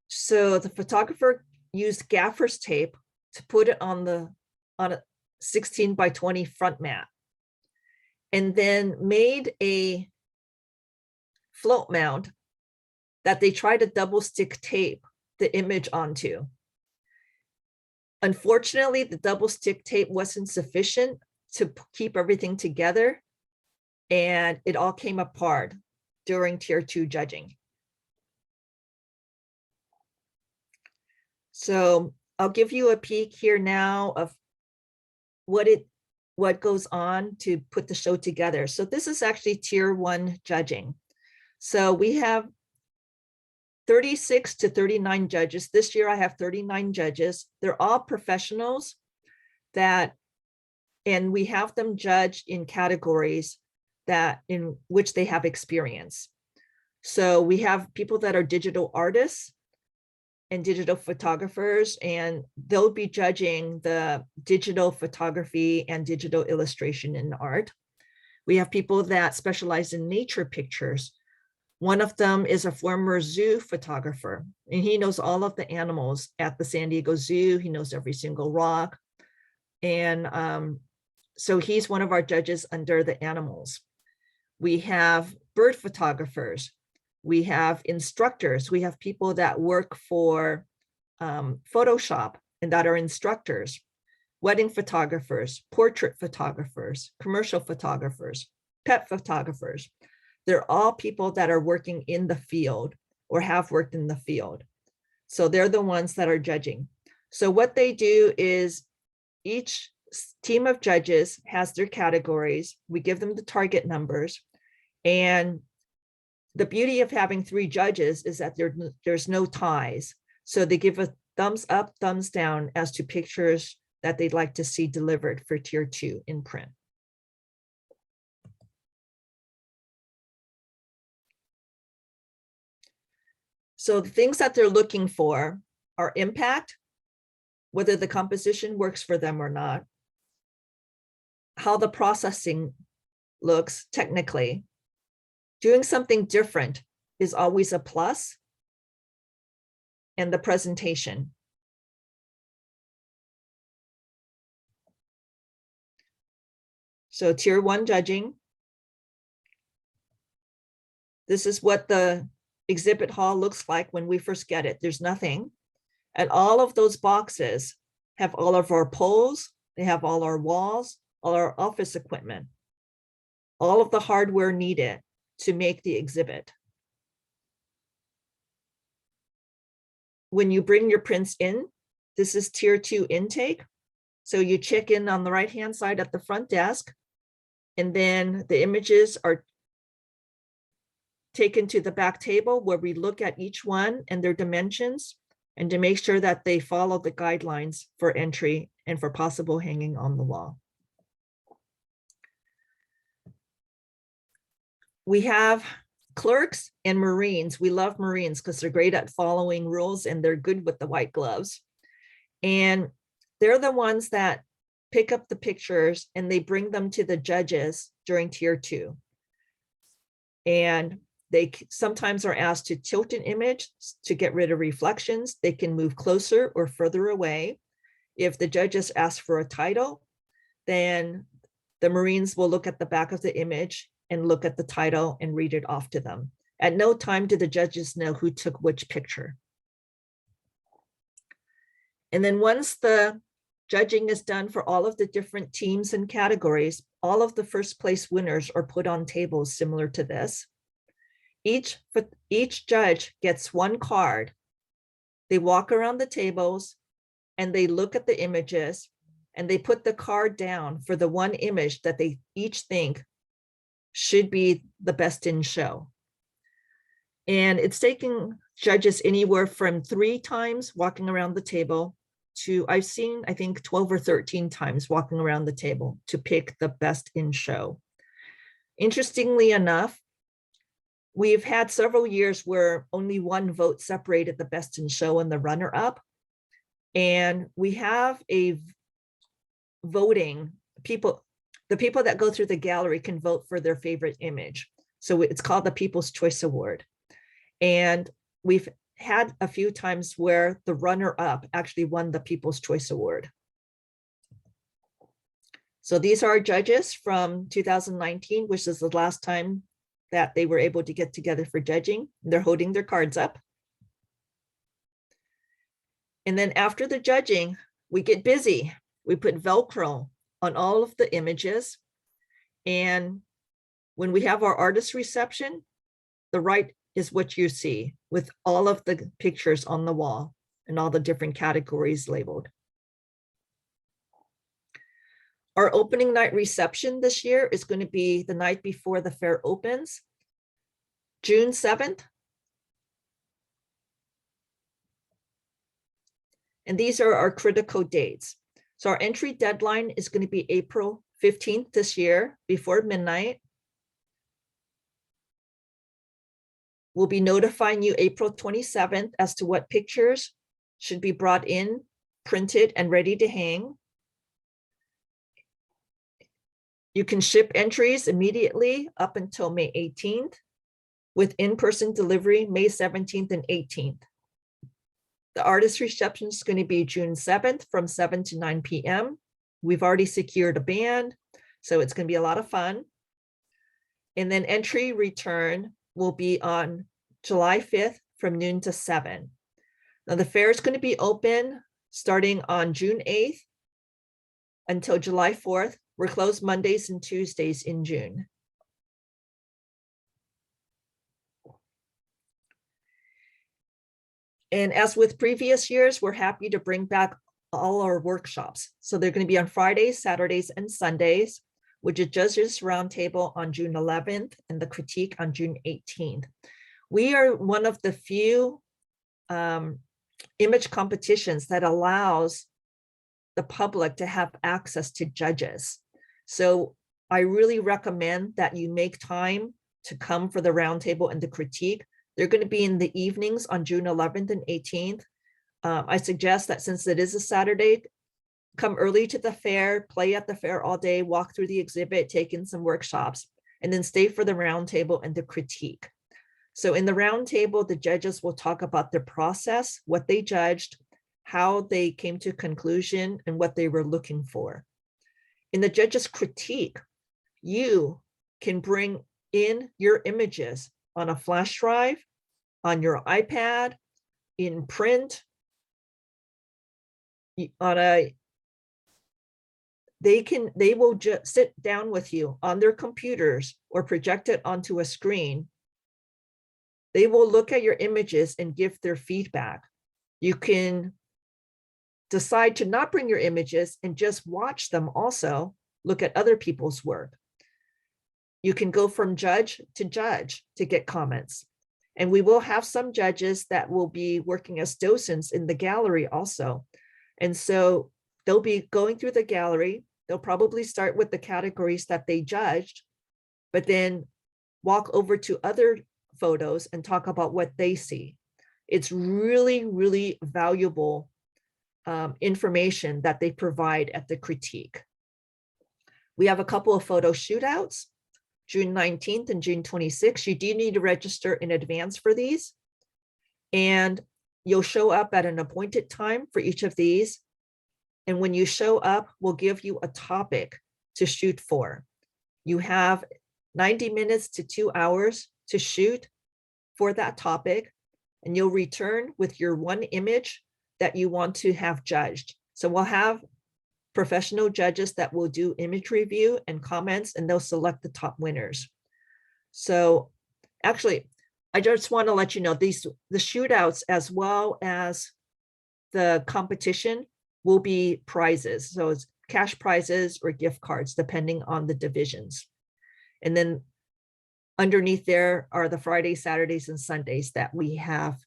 So the photographer used gaffer's tape to put it on a 16 by 20 front mat, and then made a float mount that they tried to double stick tape the image onto. Unfortunately, the double stick tape wasn't sufficient to keep everything together, and it all came apart during tier 2 judging. So I'll give you a peek here now of what goes on to put the show together. So this is actually tier 1 judging. So we have 36 to 39 judges. This year I have 39 judges. They're all professionals and we have them judged in categories that in which they have experience. So we have people that are digital artists and digital photographers, and they'll be judging the digital photography and digital illustration in art. We have people that specialize in nature pictures. One of them is a former zoo photographer, and he knows all of the animals at the San Diego Zoo. He knows every single rock. And so he's one of our judges under the animals. We have bird photographers. We have instructors. We have people that work for Photoshop and that are instructors, wedding photographers, portrait photographers, commercial photographers, pet photographers. They're all people that are working in the field or have worked in the field. So they're the ones that are judging. So what they do is each team of judges has their categories. We give them the target numbers. And the beauty of having 3 judges is that there's no ties. So they give a thumbs up, thumbs down as to pictures that they'd like to see delivered for tier 2 in print. So the things that they're looking for are impact, whether the composition works for them or not, how the processing looks technically. Doing something different is always a plus, and the presentation. So tier 1 judging. This is what the exhibit hall looks like when we first get it. There's nothing. And all of those boxes have all of our poles. They have all our walls, all our office equipment, all of the hardware needed to make the exhibit. When you bring your prints in, this is tier 2 intake. So you check in on the right-hand side at the front desk, and then the images are taken to the back table where we look at each one and their dimensions and to make sure that they follow the guidelines for entry and for possible hanging on the wall. We have clerks and Marines. We love Marines because they're great at following rules and they're good with the white gloves. And they're the ones that pick up the pictures and they bring them to the judges during tier 2. And they sometimes are asked to tilt an image to get rid of reflections. They can move closer or further away. If the judges ask for a title, then the Marines will look at the back of the image and look at the title and read it off to them. At no time do the judges know who took which picture. And then once the judging is done for all of the different teams and categories, all of the first place winners are put on tables similar to this. Each judge gets one card. They walk around the tables and they look at the images and they put the card down for the one image that they each think should be the best in show. And it's taking judges anywhere from 3 times walking around the table to, I've seen, I think 12 or 13 times walking around the table to pick the best in show. Interestingly enough, we've had several years where only one vote separated the best in show and the runner-up. And we have a voting, the people that go through the gallery can vote for their favorite image. So it's called the People's Choice Award. And we've had a few times where the runner-up actually won the People's Choice Award. So these are our judges from 2019, which is the last time that they were able to get together for judging. They're holding their cards up. And then after the judging, we get busy. We put Velcro on all of the images. And when we have our artist reception, the right is what you see with all of the pictures on the wall and all the different categories labeled. Our opening night reception this year is going to be the night before the fair opens, June 7th. And these are our critical dates. So our entry deadline is going to be April 15th this year before midnight. We'll be notifying you April 27th as to what pictures should be brought in, printed, and ready to hang. You can ship entries immediately up until May 18th, with in-person delivery May 17th and 18th. The artist reception is going to be June 7th from 7 to 9 p.m. We've already secured a band, so it's going to be a lot of fun. And then entry return will be on July 5th from noon to 7. Now the fair is going to be open starting on June 8th until July 4th. We're closed Mondays and Tuesdays in June. And as with previous years, we're happy to bring back all our workshops. So they're going to be on Fridays, Saturdays, and Sundays, which is Judges Roundtable on June 11th and the Critique on June 18th. We are one of the few image competitions that allows the public to have access to judges. So I really recommend that you make time to come for the roundtable and the critique. They're going to be in the evenings on June 11th and 18th. I suggest that since it is a Saturday, come early to the fair, play at the fair all day, walk through the exhibit, take in some workshops, and then stay for the roundtable and the critique. So in the roundtable, the judges will talk about their process, what they judged, how they came to conclusion, and what they were looking for. In the judges' critique, you can bring in your images on a flash drive, on your iPad, in print, they will just sit down with you on their computers or project it onto a screen. They will look at your images and give their feedback. You can decide to not bring your images and just watch them also, look at other people's work. You can go from judge to get comments. And we will have some judges that will be working as docents in the gallery also. And so they'll be going through the gallery. They'll probably start with the categories that they judged, but then walk over to other photos and talk about what they see. It's really, really valuable information that they provide at the critique. We have a couple of photo shootouts. June 19th and June 26th. You do need to register in advance for these. And you'll show up at an appointed time for each of these. And when you show up, we'll give you a topic to shoot for. You have 90 minutes to 2 hours to shoot for that topic, and you'll return with your one image that you want to have judged. So we'll have professional judges that will do image review and comments, and they'll select the top winners. So actually, I just want to let you know the shootouts as well as the competition will be prizes. So it's cash prizes or gift cards, depending on the divisions. And then underneath there are the Fridays, Saturdays, and Sundays that we have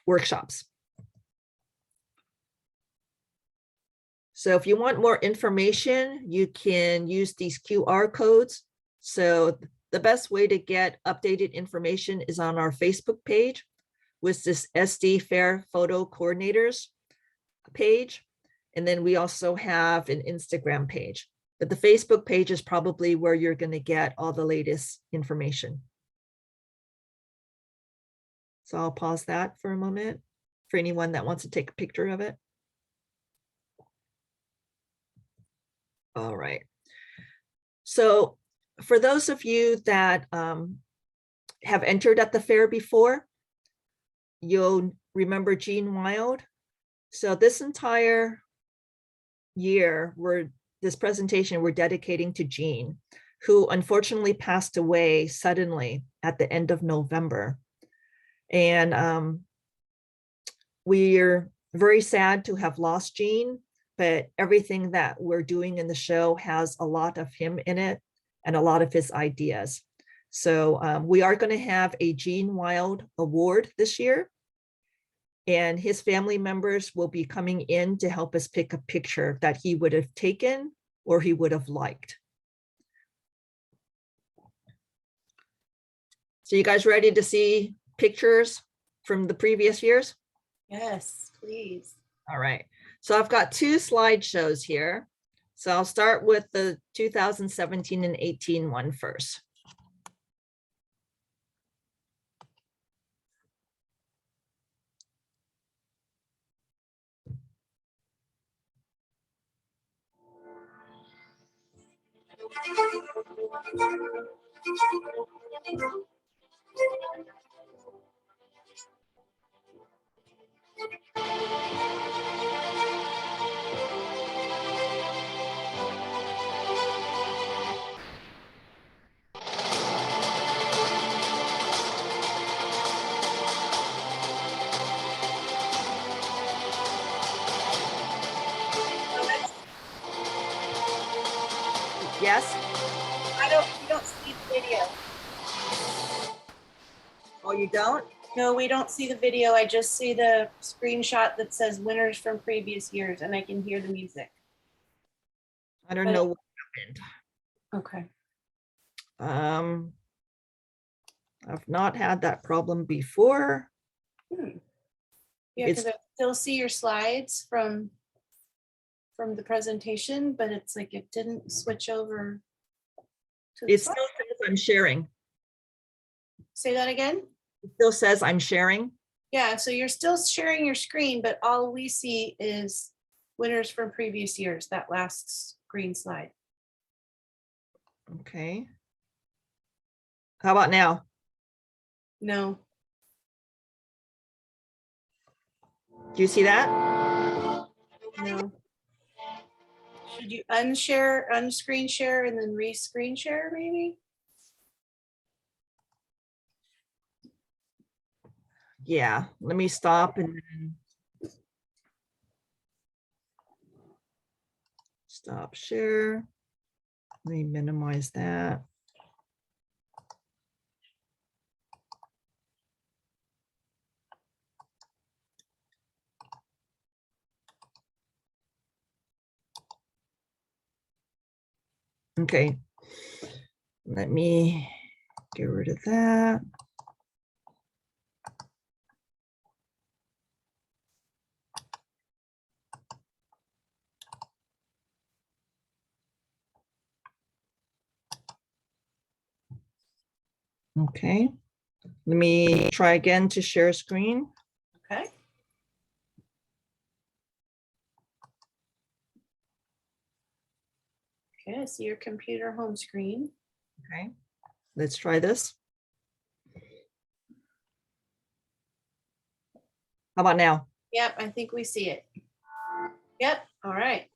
workshops. So if you want more information, you can use these QR codes. So the best way to get updated information is on our Facebook page with this SD Fair Photo Coordinators page. And then we also have an Instagram page. But the Facebook page is probably where you're going to get all the latest information. So I'll pause that for a moment for anyone that wants to take a picture of it. All right. So for those of you that have entered at the fair before, you'll remember Gene Wild. So this entire year, this presentation we're dedicating to Gene, who unfortunately passed away suddenly at the end of November. And we're very sad to have lost Gene, but everything that we're doing in the show has a lot of him in it and a lot of his ideas. So we are going to have a Gene Wild Award this year, and his family members will be coming in to help us pick a picture that he would have taken or he would have liked. So you guys ready to see pictures from the previous years? Yes, please. All right. So I've got two slideshows here. So I'll start with the 2017 and 18 one first. Yes? We don't see the video. Oh, you don't? No, we don't see the video. I just see the screenshot that says winners from previous years, and I can hear the music. I don't know what happened. Okay. I've not had that problem before. Yeah, It's- because I still see your slides from the presentation, but it's like it didn't switch over to the It still slide. says I'm sharing. Say that again? It still says I'm sharing. Yeah, so you're still sharing your screen, but all we see is winners from previous years, that last green slide. Okay. How about now? No. Do you see that? No. Should you unshare, unscreen share, and then re-screen share maybe? Yeah, let me stop and then stop share. Let me minimize that. Okay, let me get rid of that. Okay. Let me try again to share screen. Okay. Okay, I see your computer home screen. Okay. Let's try this. How about now? Yep, I think we see it. Yep, all right.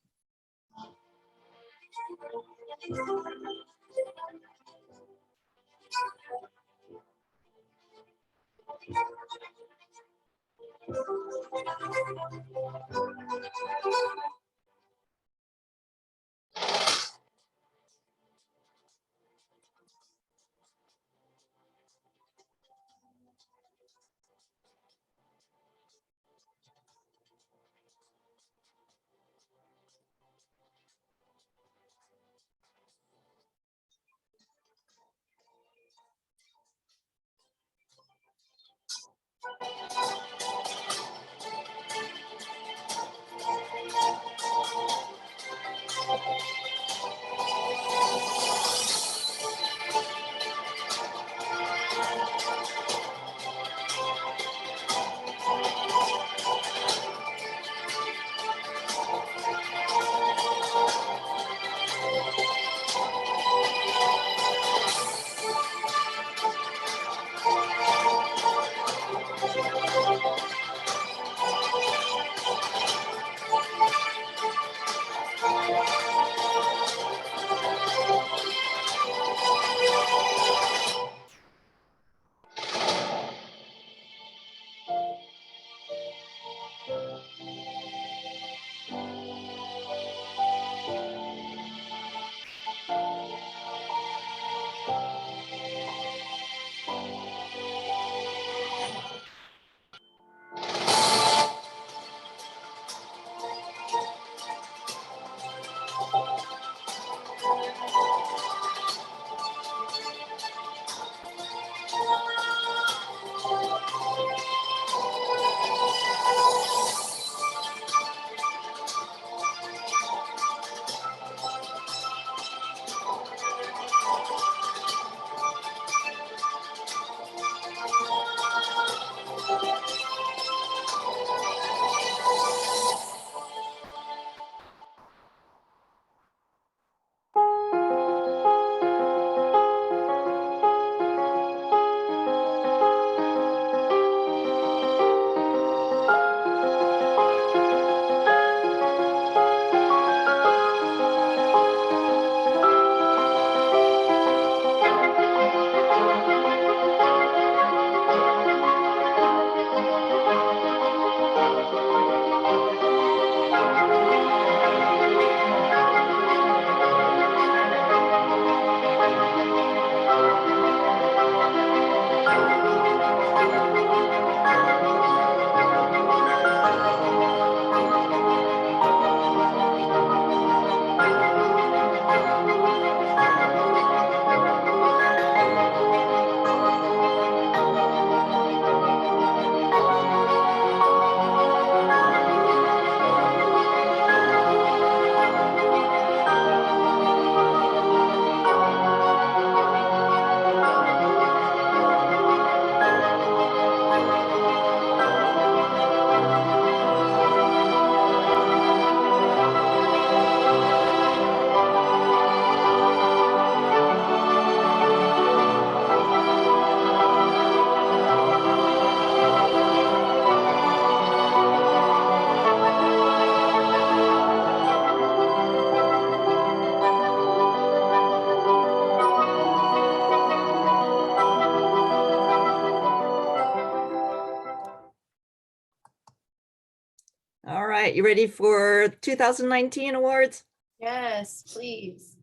All right, you ready for 2019 awards? Yes, please.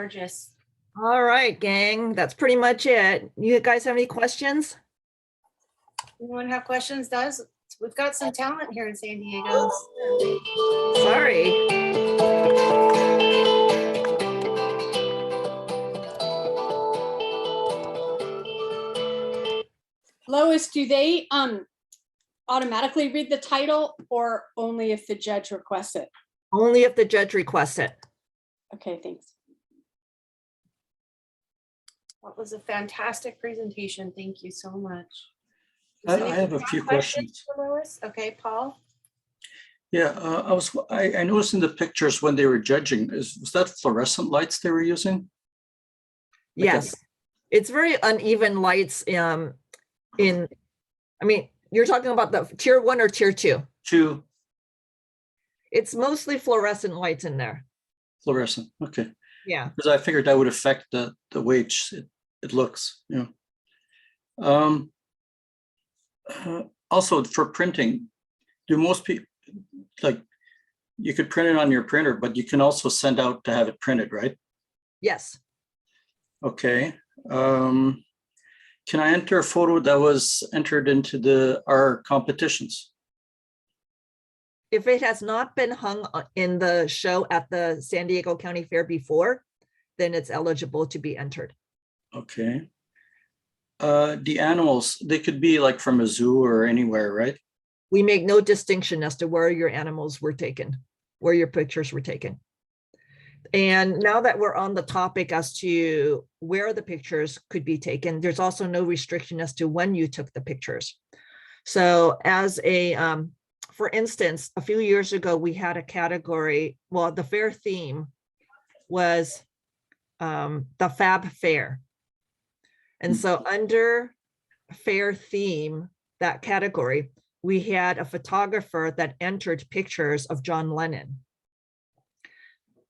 gorgeous. All right, gang, that's pretty much it. You guys have any questions? Anyone have questions? We've got some talent here in San Diego. Sorry. Lois, do they automatically read the title or only if the judge requests it? Only if the judge requests it. Okay, thanks. That was a fantastic presentation. Thank you so much. I Does I have a anyone few have questions. for Lois? Okay, Paul. Yeah, I noticed in the pictures when they were judging, was that fluorescent lights they were using? Like a- Yes, it's very uneven lights. I mean, you're talking about the tier 1 or tier 2? Two It's mostly fluorescent lights in there. fluorescent, okay. Yeah. Because I figured that would affect the way it looks, you know. Also for printing, do most people, like, you could print it on your printer, but you can also send out to have it printed, right? Yes. Okay. Can I enter a photo that was entered into our competitions? If it has not been hung in the show at the San Diego County Fair before, then it's eligible to be entered. Okay. The animals, they could be like from a zoo or anywhere, right? We make no distinction as to where your animals were taken, where your pictures were taken. And now that we're on the topic as to where the pictures could be taken, there's also no restriction as to when you took the pictures. So as a, for instance, a few years ago, we had a category, well, the fair theme was the Fab Fair. And so under fair theme, that category, we had a photographer that entered pictures of John Lennon.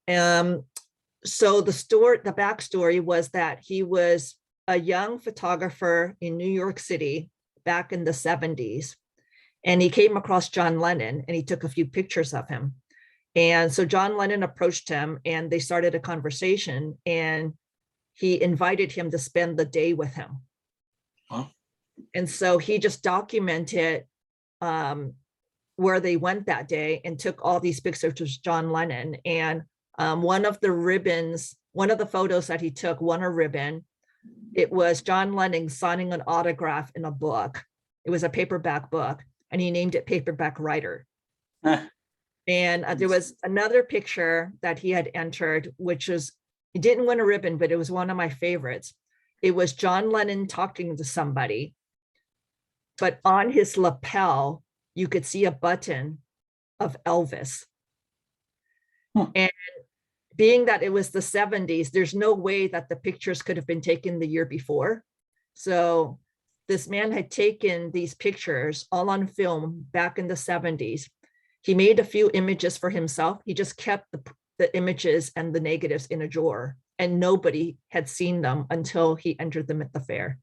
So the backstory was that he was a young photographer in New York City back in the 70s. And he came across John Lennon and he took a few pictures of him. And so John Lennon approached him and they started a conversation and he invited him to spend the day with him. Wow. And so he just documented where they went that day and took all these pictures of John Lennon. And one of the ribbons, one of the photos that he took, won a ribbon. It was John Lennon signing an autograph in a book. It was a paperback book, and he named it Paperback Writer. And there was another picture that he had entered, which was, it didn't win a ribbon, but it was one of my favorites. It was John Lennon talking to somebody, but on his lapel, you could see a button of Elvis. And being that it was the 70s, there's no way that the pictures could have been taken the year before. So this man had taken these pictures all on film back in the 70s. He made a few images for himself. He just kept the images and the negatives in a drawer, and nobody had seen them until he entered them at the fair.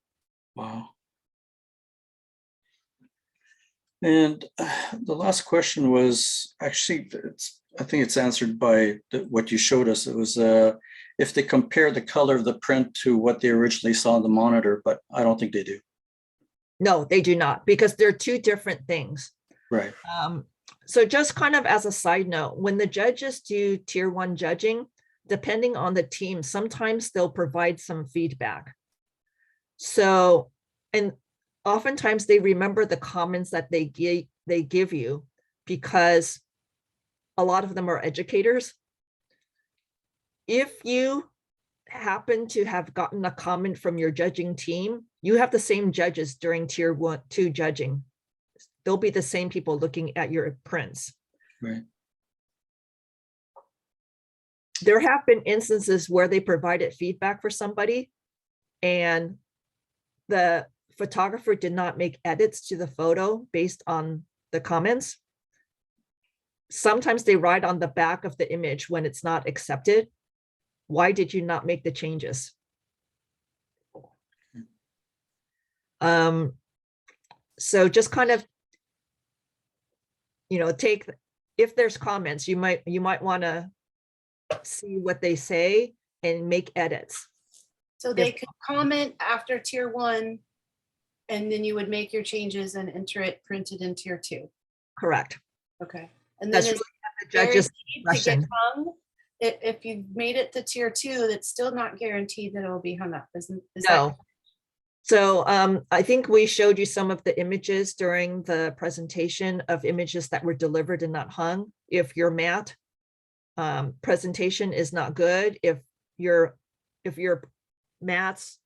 Wow. And the last question was actually, I think it's answered by what you showed us. It was if they compare the color of the print to what they originally saw on the monitor, but I don't think they do. No, they do not, because they're two different things. Right. So just kind of as a side note, when the judges do tier 1 judging, depending on the team, sometimes they'll provide some feedback. So, and oftentimes they remember the comments that they give you, because a lot of them are educators. If you happen to have gotten a comment from your judging team, you have the same judges during tier 2 judging. They'll be the same people looking at your prints. Right. There have been instances where they provided feedback for somebody and the photographer did not make edits to the photo based on the comments. Sometimes they write on the back of the image when it's not accepted, why did you not make the changes? So just kind of, take, if there's comments, you might want to see what they say and make edits. So they could comment after tier 1, and then you would make your changes and enter it printed in tier 2. Correct. Okay. And then That's is really at the judge's guaranteed to get discretion. hung? If you've made it to tier 2, that's still not guaranteed that it will be hung up, is that? No. So I think we showed you some of the images during the presentation of images that were delivered and not hung. If your mat presentation is not good, if your mats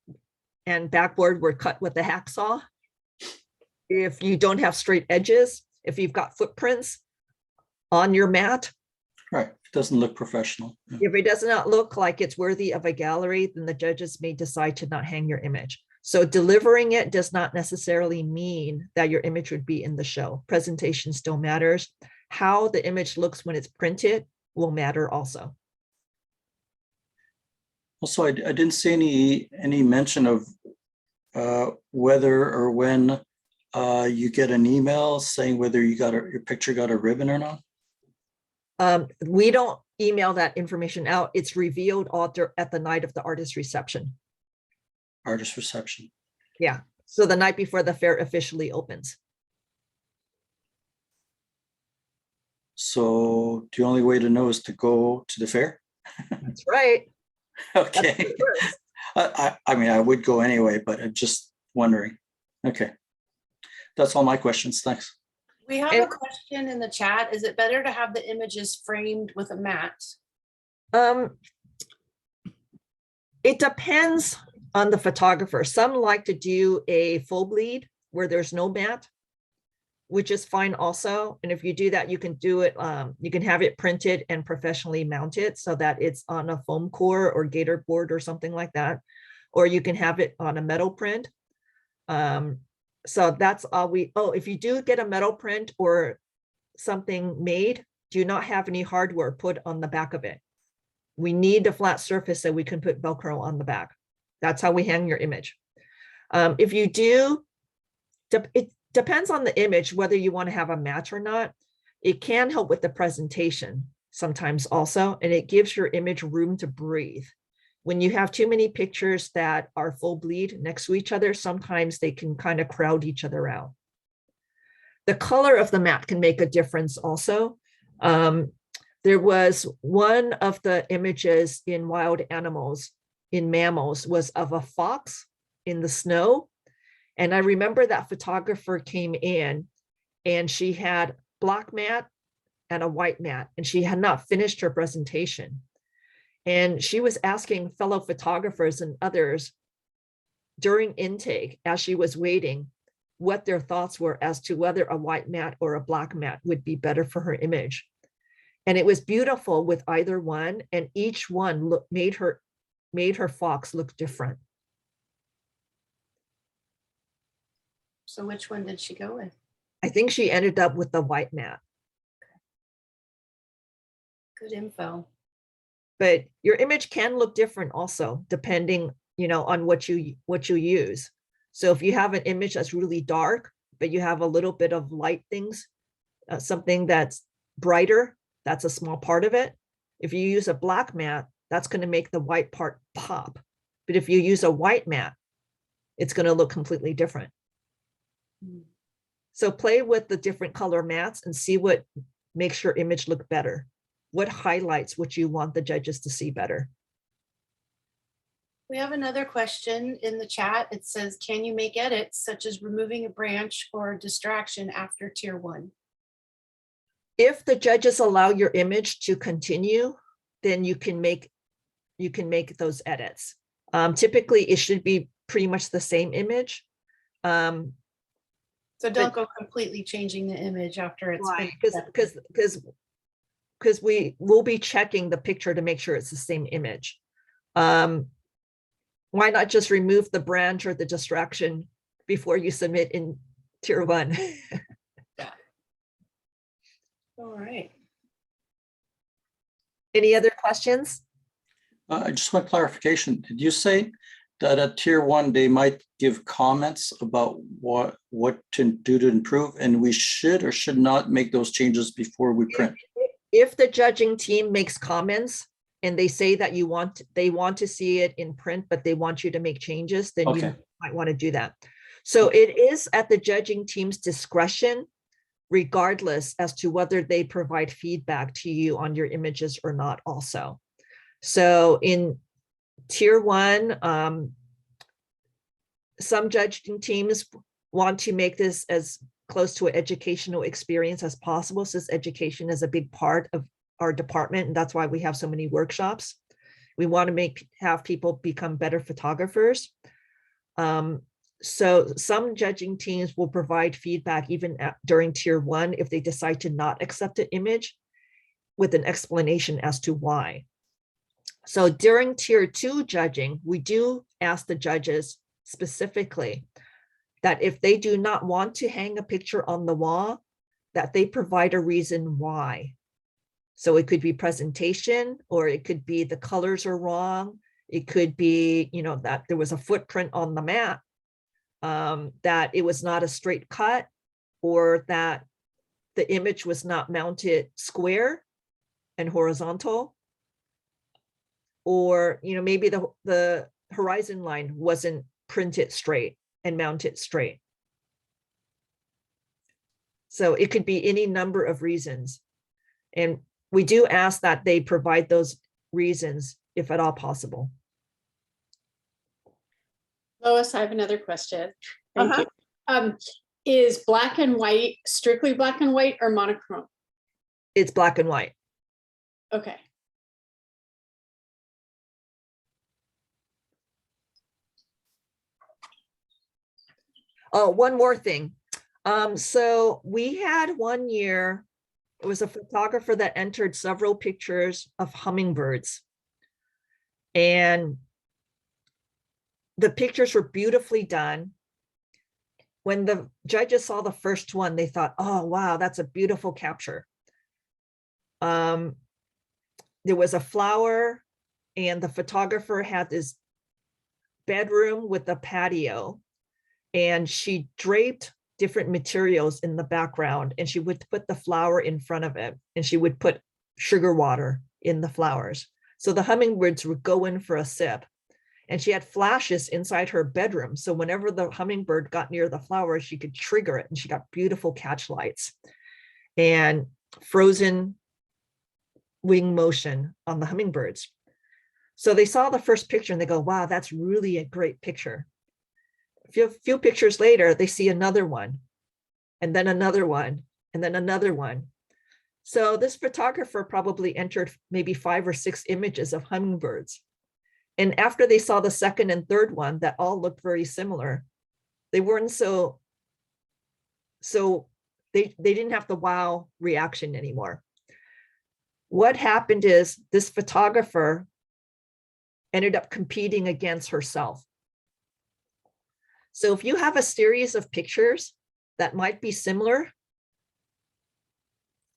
and backboard were cut with a hacksaw, if you don't have straight edges, if you've got footprints on your mat, Right, it doesn't look professional. Yeah. if it does not look like it's worthy of a gallery, then the judges may decide to not hang your image. So delivering it does not necessarily mean that your image would be in the show. Presentation still matters. How the image looks when it's printed will matter also. Also, I didn't see any mention of whether or when you get an email saying whether your picture got a ribbon or not. We don't email that information out. It's revealed at the night of the artist reception. Artist reception. Yeah. So the night before the fair officially opens. So the only way to know is to go to the fair. That's right. That's Okay. what it works. I mean, I would go anyway, but I'm just wondering. Okay. That's all my questions. Thanks. We have And- a question in the chat. Is it better to have the images framed with a mat? It depends on the photographer. Some like to do a full bleed where there's no mat, which is fine also. And if you do that, you can do it, you can have it printed and professionally mounted so that it's on a foam core or gator board or something like that. Or you can have it on a metal print. So that's all if you do get a metal print or something made, do not have any hardware put on the back of it. We need a flat surface so we can put Velcro on the back. That's how we hang your image. If you do, it depends on the image, whether you want to have a match or not. It can help with the presentation sometimes also, and it gives your image room to breathe. When you have too many pictures that are full bleed next to each other, sometimes they can kind of crowd each other out. The color of the mat can make a difference also. There was one of the images in wild animals, in mammals, was of a fox in the snow. And I remember that photographer came in and she had black mat and a white mat, and she had not finished her presentation. And she was asking fellow photographers and others during intake, as she was waiting, what their thoughts were as to whether a white mat or a black mat would be better for her image. And it was beautiful with either one, and each one made her fox look different. So which one did she go with? I think she ended up with the white mat. Good info. But your image can look different also, depending, on what you use. So if you have an image that's really dark, but you have a little bit of light things, something that's brighter, that's a small part of it. If you use a black mat, that's going to make the white part pop. But if you use a white mat, it's going to look completely different. So play with the different color mats and see what makes your image look better. What highlights what you want the judges to see better. We have another question in the chat. It says, can you make edits such as removing a branch or a distraction after tier 1? If the judges allow your image to continue, then you can make those edits. Typically, it should be pretty much the same image. So don't go completely changing the image after it's been Right, because we will be checking the picture to make sure it's the same image. Why not just remove the branch or the distraction before you submit in tier 1? All right. Any other questions? I just want clarification. Did you say that at tier 1, they might give comments about what to do to improve, and we should or should not make those changes before we print? If the judging team makes comments and they say that they want to see it in print, but they want you to make changes, then you Okay. might want to do that. So it is at the judging team's discretion, regardless as to whether they provide feedback to you on your images or not also. So in tier 1, some judging teams want to make this as close to an educational experience as possible, since education is a big part of our department, and that's why we have so many workshops. We want to have people become better photographers. So some judging teams will provide feedback even during tier 1 if they decide to not accept an image with an explanation as to why. So during tier 2 judging, we do ask the judges specifically that if they do not want to hang a picture on the wall, that they provide a reason why. So it could be presentation, or it could be the colors are wrong. It could be, that there was a footprint on the mat, that it was not a straight cut, or that the image was not mounted square and horizontal, or, maybe the horizon line wasn't printed straight and mounted straight. So it could be any number of reasons. And we do ask that they provide those reasons if at all possible. Lois, I have another question. Thank Uh-huh. you. Is black and white strictly black and white or monochrome? It's black and white. Okay. Oh, one more thing. So we had one year, it was a photographer that entered several pictures of hummingbirds. And the pictures were beautifully done. When the judges saw the first one, they thought, oh, wow, that's a beautiful capture. There was a flower, and the photographer had this bedroom with a patio, and she draped different materials in the background, and she would put the flower in front of it, and she would put sugar water in the flowers. So the hummingbirds would go in for a sip. And she had flashes inside her bedroom. So whenever the hummingbird got near the flower, she could trigger it, and she got beautiful catch lights and frozen wing motion on the hummingbirds. So they saw the first picture and they go, wow, that's really a great picture. A few pictures later, they see another one, and then another one, and then another one. So this photographer probably entered maybe 5 or 6 images of hummingbirds. And after they saw the second and third one that all looked very similar, they weren't so they didn't have the wow reaction anymore. What happened is this photographer ended up competing against herself. So if you have a series of pictures that might be similar,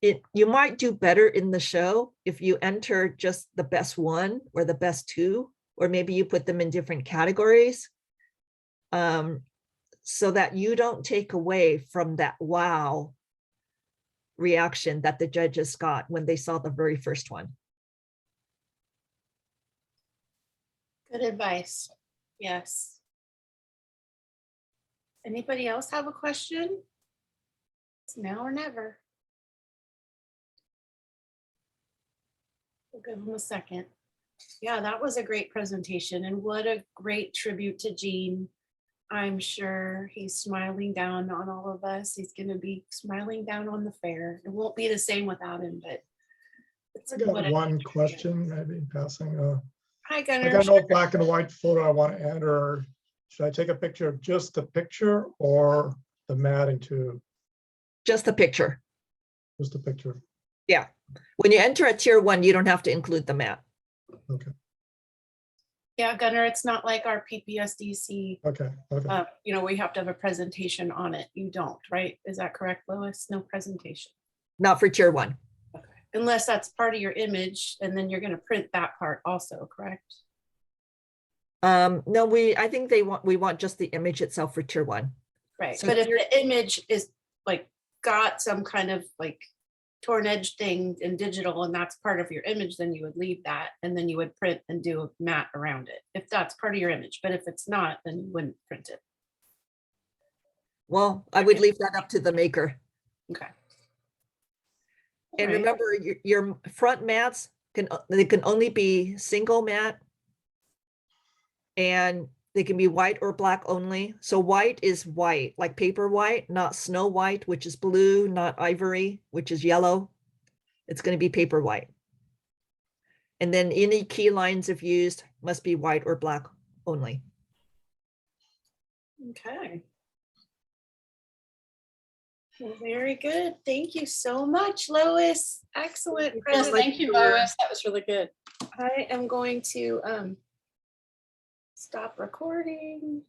you might do better in the show if you enter just the best one or the best 2, or maybe you put them in different categories, so that you don't take away from that wow reaction that the judges got when they saw the very first one. Good advice. Yes. Anybody else have a question? It's now or never. We'll give them a second. Yeah, that was a great presentation, and what a great tribute to Gene. I'm sure he's smiling down on all of us. He's going to be smiling down on the fair. It won't be the same without him, but it's I got what a- one question, maybe passing. Hi, I Gunnar. got no black and white photo I want to enter. Should I take a picture of just the picture or the matting too? Just the picture. Just the picture. Yeah. When you enter at tier 1, you don't have to include the mat. Okay. Yeah, Gunnar, it's not like our PPSDC. Okay. Okay. We have to have a presentation on it. You don't, right? Is that correct, Lois? No presentation. Not for tier 1. Okay. Unless that's part of your image, and then you're going to print that part also, correct? No, I think we want just the image itself for tier 1. Right. So But if tier- the image is got some kind of torn edge thing in digital and that's part of your image, then you would leave that and then you would print and do a mat around it if that's part of your image. But if it's not, then you wouldn't print it. Well, I would leave that up to the maker. Okay. And Alright. remember, your front mats they can only be single mat. And they can be white or black only. So white is white, like paper white, not snow white, which is blue, not ivory, which is yellow. It's going to be paper white. And then any key lines if used must be white or black only. Okay. Well, very good. Thank you so much, Lois. Excellent. Yes, presentation. thank you, Lois. That was really good. I am going to stop recording.